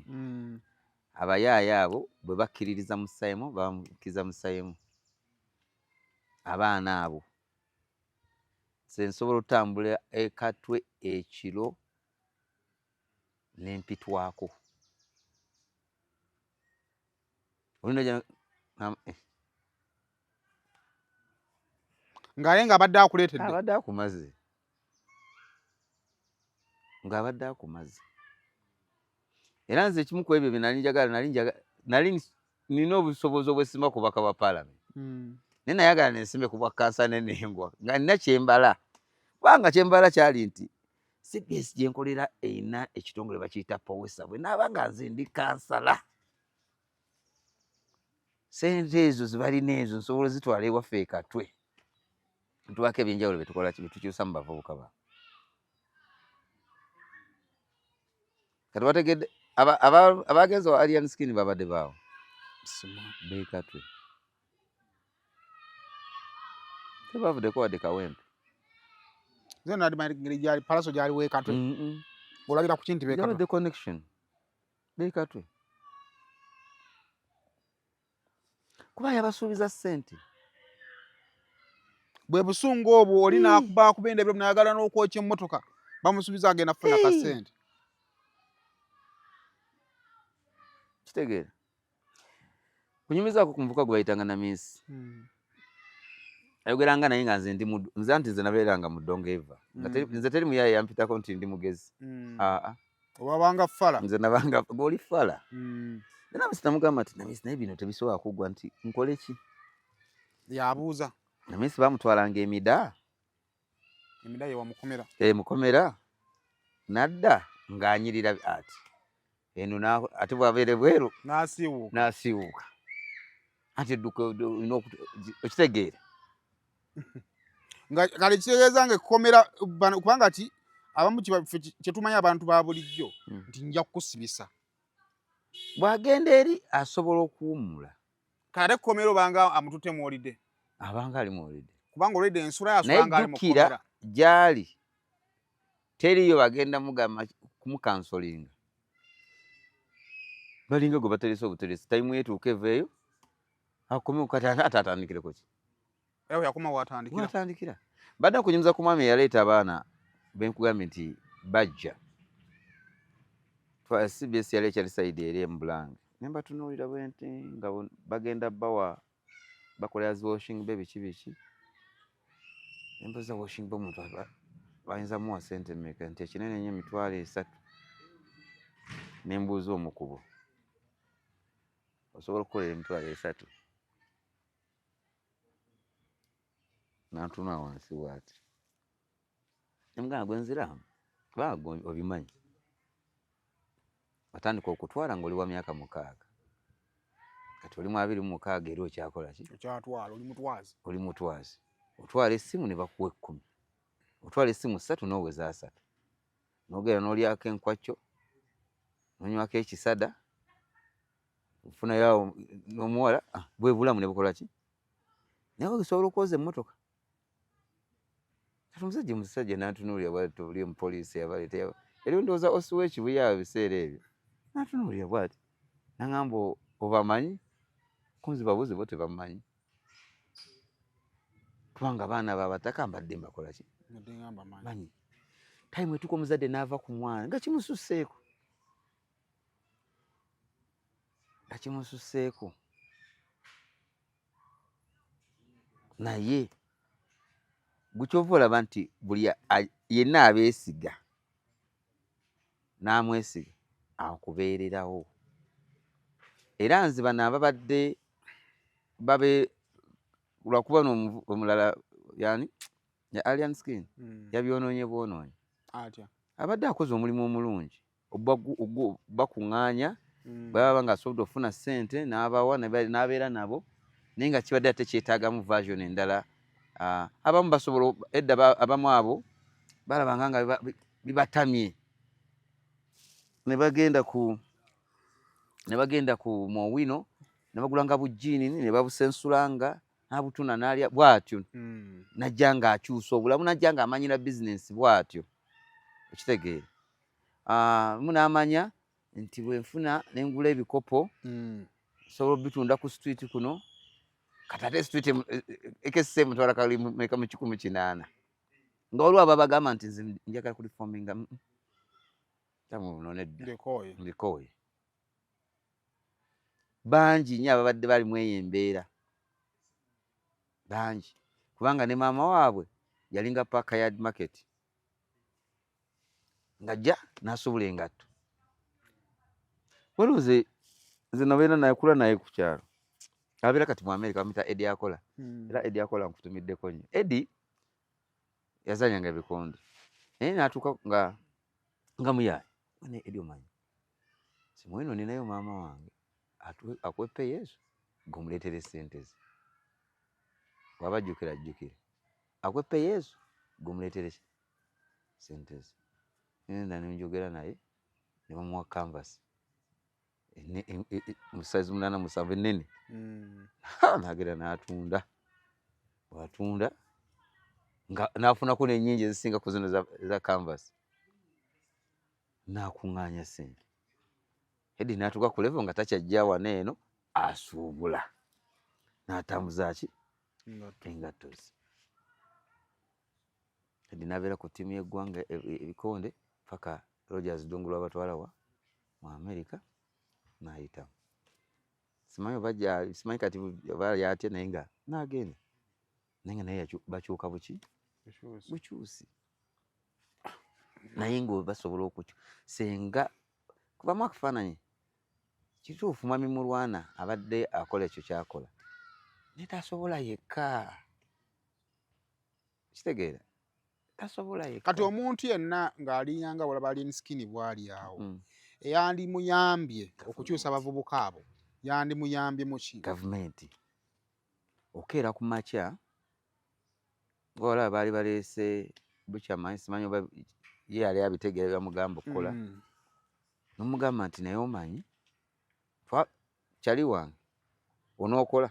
abayaaya abo bwe bakkiririza mu ssayemu bamukkiriza mu ssayemu. Abaana abo nze nsobola otambula Katwe ekiro n'empitwako. ng'aye ng'abadde akuleetedde abadde akumaze ng'abadde akumaze. Era nze ekimu ku ebyo bye nali nina obusobozi obwesimba ku baka bwa Paalamenti naye nayagala nensimbe ku bwa kansa n'enengwa nga nina kyembala kubanga kyembala kyali nti CBS gye nkolera erina ekitongole bakiyita Powesa bwe naaba nga nze ndi kansala sente ezo zibalina ezo nsobola zitwala ewaffe e Katwe ntubako ebyenjawulo betukola ki betukyusa mu bavubuka ba kati bategedde abagenzi wa Alien Skin babadde baawo be Katwe tebavuddeko wadde kawempe. Nze nali ngeri gyali palaso gyali weekatwe. Olabira ku kinti beekatwe. Yabadde connection. Beekatwe. Kuba yabasuubiza ssente. Bwe busungu obwo oli n'akuba akubenda ebiro n'ayagala n'okwokya emmotoka bamusuubiza agenda kufuna ka ssente. Kitegeera. Kunyumizaako ku muvuka gwe bayitanga Namisi. Ayogeranga naye nga nze nabeeranga mu Ddongeeva. Nze teri muyaye yampitako nti ndi mugezi. Obabanga fala. Nze nabanga ng'oli fala. Namisi namugamba nti Namisi naye bino tebisobola kuggwa nti nkole ki? Yabuuza. Namisi bamutwalanga emida. Emida ye wamukomera. Mukomera. Nadda ng'anyirira ati. Eno ate bw'abeere bweru. N'asiiwuuka. Ati edduka okitegeera. Kale kitegeeza nga ekkomera kubanga ati abamu kye tumanya abantu ba bulijjo nti nja kukusibisa. Bw'agenda eri asobola okuwummula. Kale ekkomera obanga amututte mwolidde. Abanga ali mwolidde. Kubanga olidde ensula yasula ali mu kkomera. Naye gy'ali teriyo bagenda mugamba kumukansolinga. Balinga gwe baterese obuteresi tayimu yetuuka eveeyo akomye kati atandikireko ki? Ewe yakoma watandikira. Watandikira. Baada kunyumiza ku mwami yaleeta abaana benkugambye nti bajja. CBS yali ekyali side eri mu Bulange. Ne mbatunuulira bwenti nga bagenda bawa bakola zi washing biki. Empoza washing b'omuntu bayinza muwa ssente mmeka nti ekinene nnyo emitwalo 3. Ne mbuuza omukubo. Osobola okukolera emitwalo 3. N'antuma wansi bw'ati. Emugamba gwe nziramu kubanga obimanyi. Watandika okutwala ng'oli wa myaka 6. Kati oli mu 26 era okyakola ki? Okyatwala oli mutwazi. Oli mutwazi. Otwala essimu ne bakuwa 10. Otwala essimu 3 n'oweza 3. N'ogera n'olyako enkwacyo, n'onywako ekisada, ofunayo n'omuwala, bwe bulamu ne bukola ki? Naye osobola okwoza emmotoka. Kati omusajja n'antunuulira bw'ati oli omupoliisi yabaleeta. Yali ndowooza osuwa ekibuyaabwe ebiseera ebyo. N'antunuulira bw'ati. N'aŋŋamba obamanyi? Kunzibabuuze bo tebamanyi. Kubanga abaana b'abataka mbadde mbakola ki? Manyi. Tayimu etuuka omuzadde n'ava ku mwana nga kimususseeko. Naye bukyova olaba nti buli yenna abeesiga n'amwesiga akubeererawo. Era nze bano ababadde lwakuba omulala yani ya Alien Skin yabyonoonye bwonoonye. Abadde akoze omulimu omulungi bakuŋŋaanya baba nga asobodde okufuna ssente n'abawa n'abeera nabo naye nga kibadde ate kyetaagamu version endala. Abamu basobola edda abamu abo balabanga nga bibatamye ne bagenda ku Mowino ne bagulanga bujiini ne babusensulanga n'abutuna n'alya bw'atyo. Najja ng'akyusa obulamu, najja ng'amanyira bizinensi bw'atyo. Okitegeera. Munaamanya nti bwenfuna ne ngula ebikopo nsobola obitunda ku street kuno. Kati ate street ekesse mutwala kali meka mu 180. Nga olwabo bagamba nti nze njagala kulifominga. Tamu nonedda. Ndikooye. Bangi nnyo ababadde bali mu eyo embeera. Bangi. Kubanga ne maama waabwe yalinga Parkyard Market. Ngajja n'asobola engatto. Weluze nze nabeera nakula naye ku kyalo. Abeera kati mu America bamuyita Eddie Akola. Era Eddie Akola nkutumiddeko nnyo. Eddie yazanyanga ebikondo. Naye n'atuuka nga muyaye. Ne Eddie omanyi. Simuwino ninayo maama wange. Akweppe Yesu gumuleetere ssente ze. Waba ajjukira. Akweppe Yesu gumuleetere ssente ze. Nenda nenjogera naye ne bamuwa canvas. Mu size 87 ennene. N'agenda n'atunda. Bw'atunda n'afunako n'ennyingi ezisinga ku zino za canvas n'akuŋŋaanya ssente. Eddie n'atuuka ku level nga takyajja wano eno asuubula n'atambuza ki engatto ze. Eddie n'abeera ku ttiimu y'eggwanga ebikonde paka Rogers Dongolo abatwala mu America n'ayitamu. Simanyi kati oba yatya naye nga n'agenda naye nga naye bakyuka bukyusi naye nga basobola senga kubamu akafaananyi kituufu Mwami Mulwana abadde akola ekyo kyakola naye tasobola yekka, kitegeera tasobola yekka. Kati omuntu yenna ng'alinyanga walaba Lean Skin bw'ali awo eyandimuyambye okukyusa abavubuka abo yandimuyambye mu ki? Gavumenti okeera ku makya ng'olaba baali baleese bukyamanyi simanyi oba ye yali abitegeera bamugamba okukola n'omugamba nti naye omanyi kyali wange onookola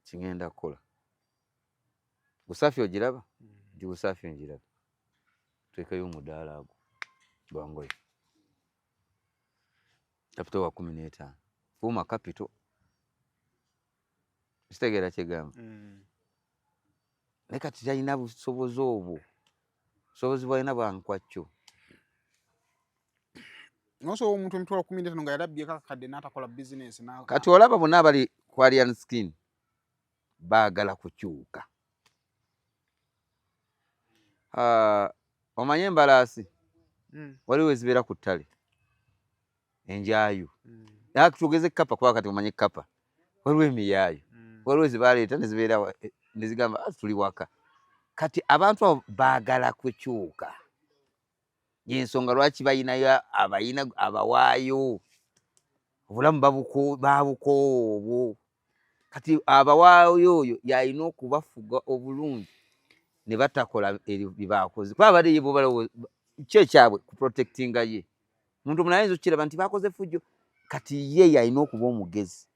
kigenda kukola. Busafi ogiraba? Nti busafi ngiraba. Teekayo omudaala ago gwa ngoye. Kapito wa 15 fuuma kapito. Kitegeera kyegamba. Naye kati talina busobozi obwo. Busobozi bwalina bwankwacyo. Noso omuntu emitwalo 15 nga yalabyeko akakadde n'atakola bizinesi kati olaba bonna abali ku Lean Skin baagala kukyuka. Omanye embalaasi waliwo ezibeera ku ttale enjaayo tugeze kapa kuba kati omanye kapa waliwo emiyaayo waliwo ezibaleeta nezibeera nezigamba tuli waka. Kati abantu abo baagala kukyuka y'ensonga lwaki bayinayo abayina abawaayo obulamu babukoobo. Kati abawaayo oyo yalina okubafuga obulungi ne batakola bye baakoze kuba abadde ye bo kyekyabwe ku protectinga ye. Omuntu omulala ayinza okukiraba nti bakoze fujjo kati ye yalina okuba omugezi.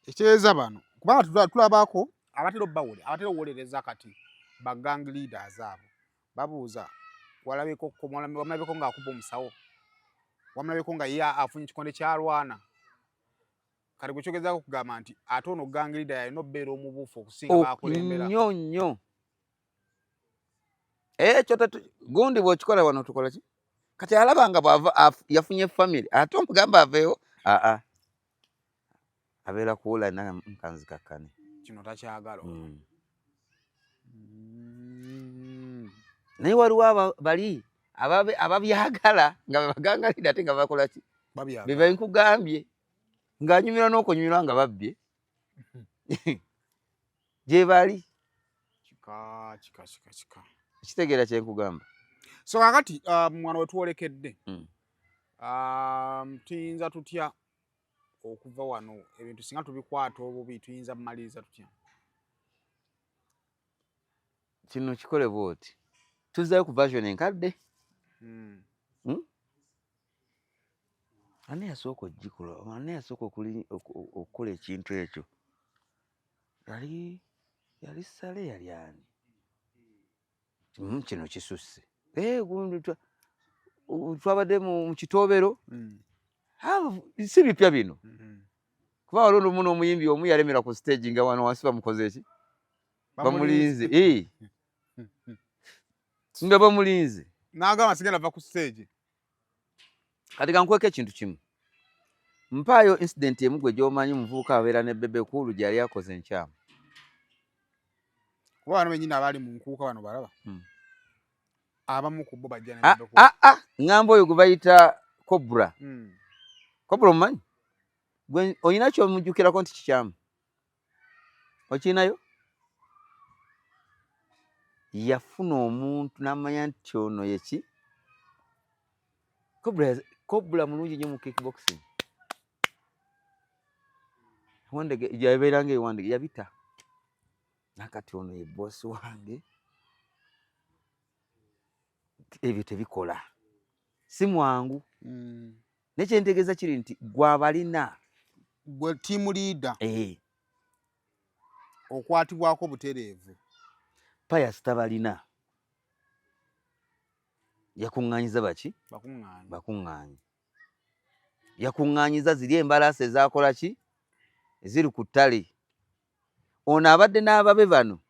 Ekyeza bano kubanga tulabako abatera owolereza kati ba gang leaders abo babuuza walabeko ng'akuba omusawo, wamulabeko nga ye afunye ekikonde kyalwana. Kati gwe kyogezaako kugamba nti ate ono gang leader yalina obbeera omubuufu okusinga bakulembera. Nnyo. Ekyo gundi bw'okikola wano tukola ki? Kati alaba nga bw'ava yafunye family ate omugamba aveewo abeera kuwula nkanzikakkane. Kino takyagala. Naye waliwo bali ababyagala nga bebagangalira ate nga bakola ki? Bye nkugambye ng'anyumirwa n'okunyumirwa nga babbye gye bali. Kika. Kitegeera kye nkugamba. So kakati mwana we tuwolekedde tuyinza tutya okuva wano ebintu singa tubikwata obubi tuyinza maliriza tutya? Kino kikole bw'oti tuzzayo ku version enkadde. Ani yasooka ogikola? Ani yasooka okukola ekintu ekyo? Yali Sale yali ani? Kino kisusse. Twabadde mu kitoobero si bipya bino. Kuba waliwo muno omuyimbi omu yalemera ku stage nga wano wansi bamukoze eki? Bamulinze. Nga bamulinze. N'agamba sigenda va ku stage. Kati kankweko ekintu kimu. Mpaayo incident emu gwe gy'omanyi omuvubuka abeera ne Bebe Cool gy'ali akoze enkyamu. Kuba bano bennyini abaali mu nkuuka bano balaba. Abamu ku bo bajja ne Bebe Cool. Ngamba oyo gwe bayita Cobra. Cobra omumanyi? Gwe oyina ky'omujjukirako nti kikyamu? Okirinayo? Yafuna omuntu n'amanya nti ono yeki? Cobra mulungi nnyo mu kickboxing. Wandege yabeeranga ewandege yabita. Nakati ono ye boss wange. Ebyo tebikola. Si mwangu. Nekyentegeeza kiri nti gwabalina. Gwe team leader. Okwatibwako butereevu. Pius tabalina yakuŋŋaanyiza baki bakuŋŋaanyi yakuŋŋaanyiza ziri embalaasi ezakola ki eziri ku ttale. Ono abadde n'ababe bano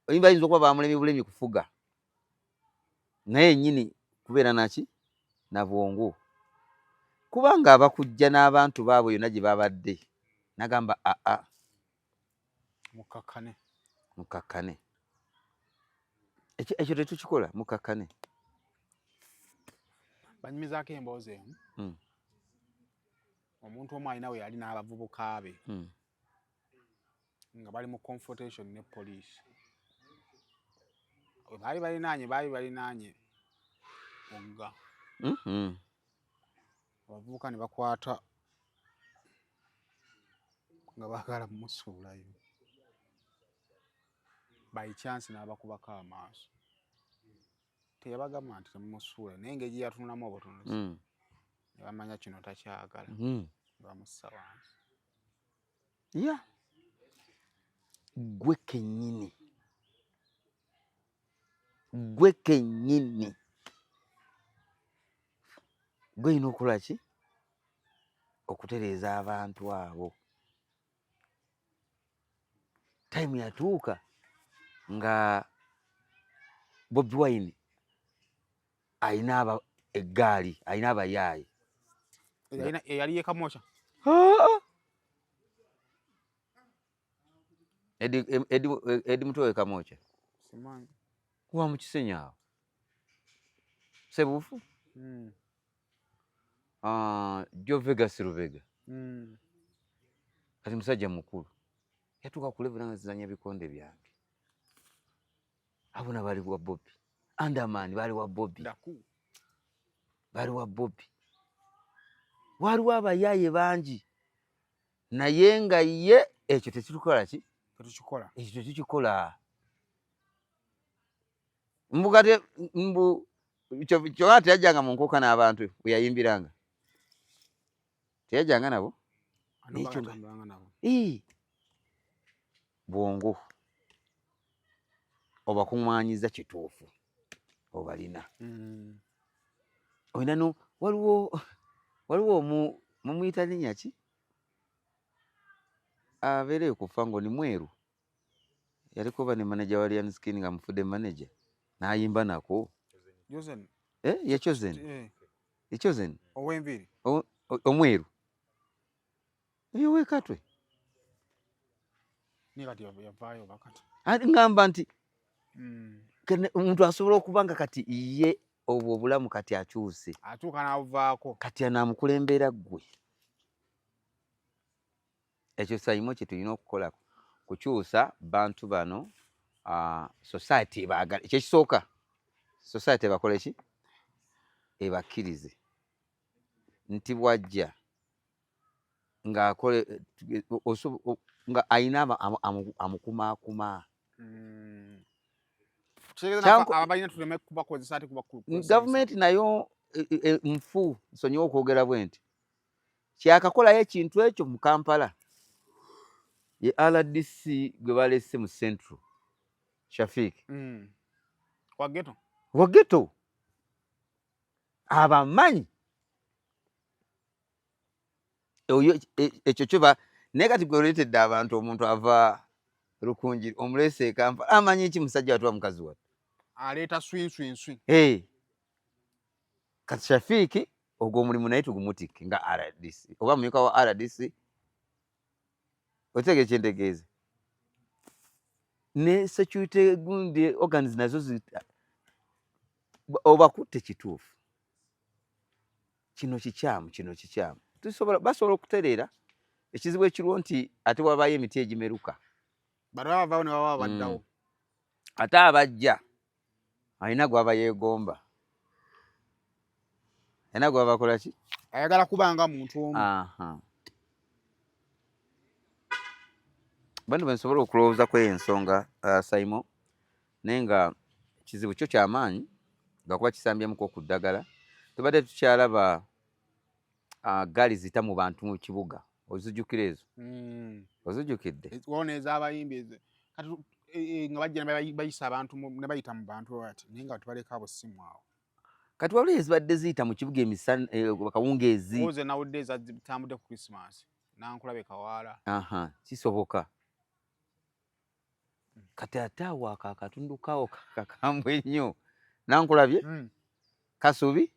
bayinza okuba bulemi kufuga naye nnyini kubeera naki na bwongo, kubanga abakujja n'abantu baabwe yonna gye babadde nagamba aa mukakkane ekyo tetukikola mukakkane. Banyumizaako emboozi emu omuntu omu alina we yali n'abavubuka be nga bali mu confrontation ne poliisi. baali balinaanye ogga abavubuka ne bakwata nga baagala mumusuulayo by chance n'abakubako amaaso. Teyabagamba nti temumusuula naye engeri gye yatunulamu obutunuzi ne bamanya kino takyagala bamussa wansi. Gwe kennyini gwe olina okukola ki okutereeza abantu abo. Time yatuuka nga Bobi Wine alina eggaali alina abayaaye eyali ye Kamwokya Edi Mutwe Kamwokya wa mu Kisenyi awo Sebufu Jovega Siruvega kati musajja mukulu yatuuka ku level nga zizanya bikonde byange. Abona bali wa Bobby Andaman bali wa Bobby waliwo abayaaye bangi naye nga ye ekyo tekitukola ki ekyo tekikikola mbugate kyona teyajjanga mu nkoka n'abantu bwe yayimbiranga teyajjanga nabo bwongo obakuŋŋaanyiza kituufu obalina. Olina no waliwo mumuyita linnya ki abeereyo ku Fango ni mweru yaliko ba ne manager wa Ryan Skin nga mufudde manager n'ayimba nako ye Chosen ow'enviiri omweru eyo wekatwe yavaayo bakati ngamba nti omuntu asobola okuba nga kati ye obwo obulamu kati akyuse atuuka n'abuvaako kati anaamukulembera ggwe. Ekyo sayimo kye tulina okukola kukyusa bantu bano society baagala ekyekisooka society bakole ki ebakkirize nti bwajja ng'akole nga ayina amukumaakuma. Gavumenti nayo nfu nsonyiwa okwogera bwe nti kyakakolayo ekintu ekyo mu Kampala ye RDC gwe balese mu Central Shafik Wageto abamanyi ekyo kyoba naye kati gwe oleetedde abantu omuntu ava Rukunjiri omulese e Kampala amanyi ki musajja watuwa mukazi watu aleeta swinswinswi kati Shafiki ogwo omulimu naye tugumutike nga RDC oba mumyuka wa RDC otege kyentegeeza ne security gundi organs nazo obakutte kituufu kino kikyamu basobola okutereera ekizibu ekiriwo nti ate wabaayo emiti egimeruka bavaawo ne baba baddawo ate abajja alina gwaba yeegomba alina gwaba akola ki ayagala kubanga muntu omu. Bantu bensobola okulowooza ku ensonga Saimo naye nga kizibu kyo kyamaanyi nga kuba kisambyamuko ku ddagala tubadde tukyalaba gaali zita mu bantu mu kibuga ozijjukira ezo ozijjukidde wona ez'abayimbi nga bajja bayisa abantu ne bayita mu bantu bati naye nga tubaleka abo simu awo kati waliwo ezibadde ziyita mu kibuga emisana kawungeezi oze nowadays azitambudde ku Christmas nankulabe kawaala kisoboka kati ate awo akatundu kawo kakambwe ennyo nankulabye Kasubi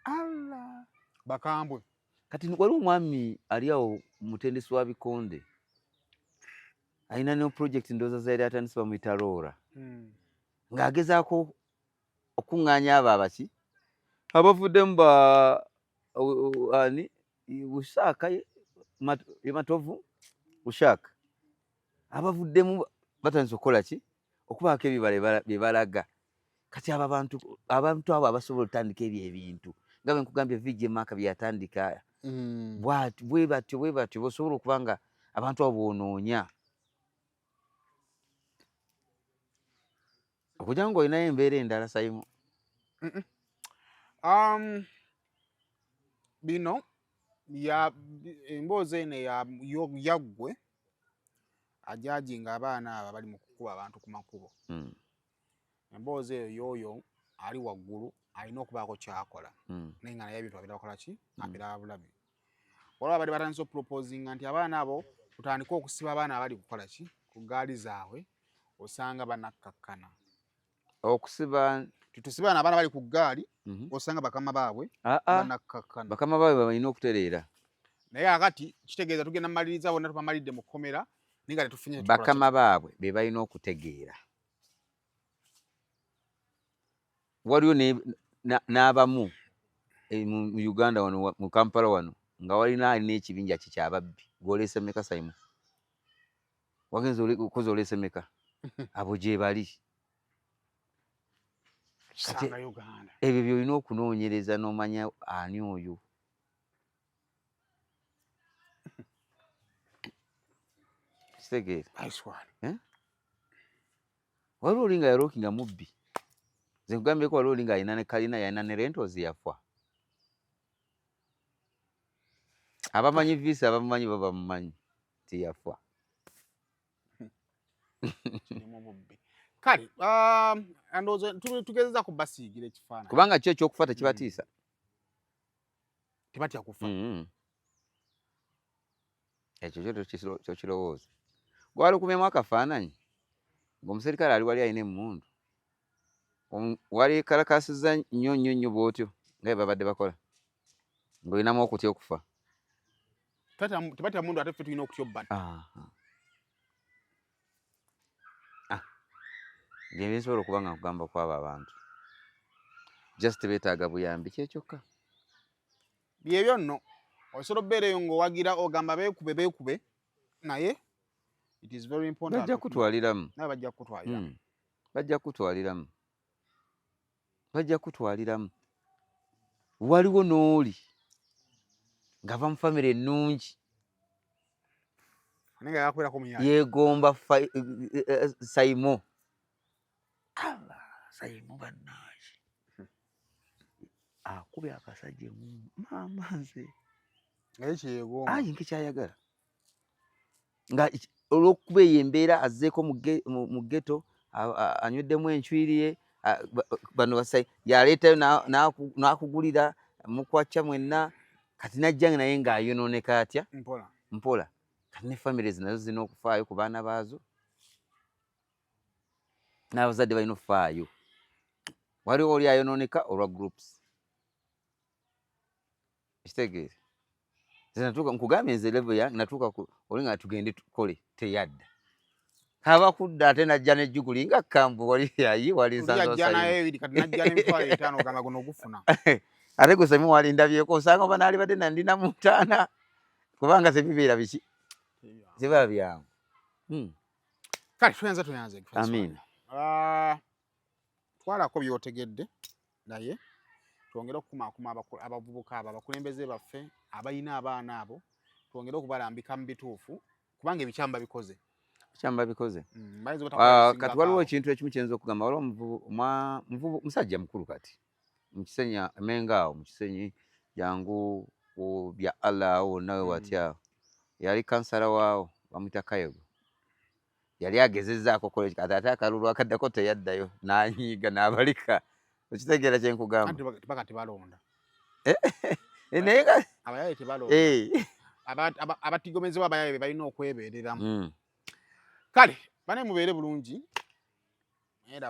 Allah bakambwe kati waliwo omwami ali awo mutendesi wa Bikonde alina ne project ndowooza zaali atandise bamuyita Roora ng'agezaako okuŋŋaanya abo abaki abavuddemu ani Busaaka ye Matovu Busaaka abavuddemu batandise okukola ki okubaako ebibala bye balaga kati abo abantu abo abasobola otandika ebyo ebintu nga bwe nkugambye VJ Maka bye yatandika bwe batyo bosobola okuba nga abantu abo boonoonya okugira nga olinayo embeera endala Simon bino emboozi eno yaggwe ajajinga abaana abo bali mu kukuba abantu ku makubo emboozi eyo y'oyo ali waggulu alina okubaako kyakola naye nga naye ebintu abirakola ki abiraba bulabi waliwo abadde batandise okuproposinga nti abaana abo tutandike okusiba abaana abali kukola ki ku gaali zaabwe osanga banakkakkana okusiba tusiba abaana bali ku gaali osanga bakama baabwe banakkakkana bakama baabwe balina okutereera naye akati kitegeeza tugenda maliriza bonna tubamalidde mu kkomera naye nga tetufunye bakama baabwe be balina okutegeera waliwo n'abamu mu Uganda wano mu Kampala wano nga walina alina ekibinja kikyababbi gw'oleese meka Simon wagenza okoze oleese meka abo gye bali ebyo byolina okunoonyereza n'omanya ani oyo kitegeera waliwo oli nga yarookinga mubbi nze nkugambyeko waliwo oli nga alina ne kalina yalina ne rentozi yafa abamanyi visi abamumanyi baba mumanyi tiyafa kale andooza tugezeza ku basiigira ekifaananyi kubanga kyo ekyokufa tekibatiisa tebatya kufa ekyo kyokirowooza gwali okumyamu akafaananyi ng'omuserikale ali wali alina emmundu wali kalakasiza nnyo bwotyo nga babadde bakola ng'olinamu okutya okufa tebatya mundu ate ffe tulina okutya obbata bye bisobola okuba nga nkugamba kwabo abantu just beetaaga buyambi kyekyokka byebyo nno osobola obbeera eyo ng'owagira ogamba beekube naye it is very important bajja kutwaliramu naye bajja kutwaliramu bajja kutwaliramu waliwo n'oli ng'ava mu famire ennungi naye nga yakwerako muyaye yeegomba Simon Simon bannange akubye akasajja maama nze naye kyeyegomba ayi nkekyayagala nga olw'okuba eyo embeera azzeeko mu ghetto anyweddemu enchwiri ye bano basayi yaleetayo n'akugulira mukwacca mwenna kati najja naye ng'ayonooneka atya mpola kati ne families nazo zirina okufaayo ku baana baazo n'abazadde balina okufaayo waliwo oli ayonooneka olwa groups ekitegeere nkugambye nze level yange natuuka oli nga tugende tukole teyadda abakudda ate najja nejjuguli nga kambu wali yayi wali ate gwe Simon wali ndabyeko osanga oba naali badde nandina mu ntaana kubanga tebibeera biki tebiba byangu kale tuyanze amiina twalako byotegedde naye twongere okukumaakuma abavubuka abo abakulembeze baffe abalina abaana abo twongere okubalambika mu bituufu kubanga ebikyamba bikoze kati waliwo ekintu ekimu kyenza okugamba waliwo musajja mukulu kati mukisenyi Mengo awo mukisenyi jangu bya Allah awo nawe watya yali kansala waawo bamuyita Kayego yali agezezzaako kola kati ate akalulu akaddako teyaddayo n'anyiiga n'abalika okitegeera kye nkugamba tebalonda naye nga abayaye tebalonda abatigomezebwa abayaye balina okwebeereramu kale bane mubeere bulungi era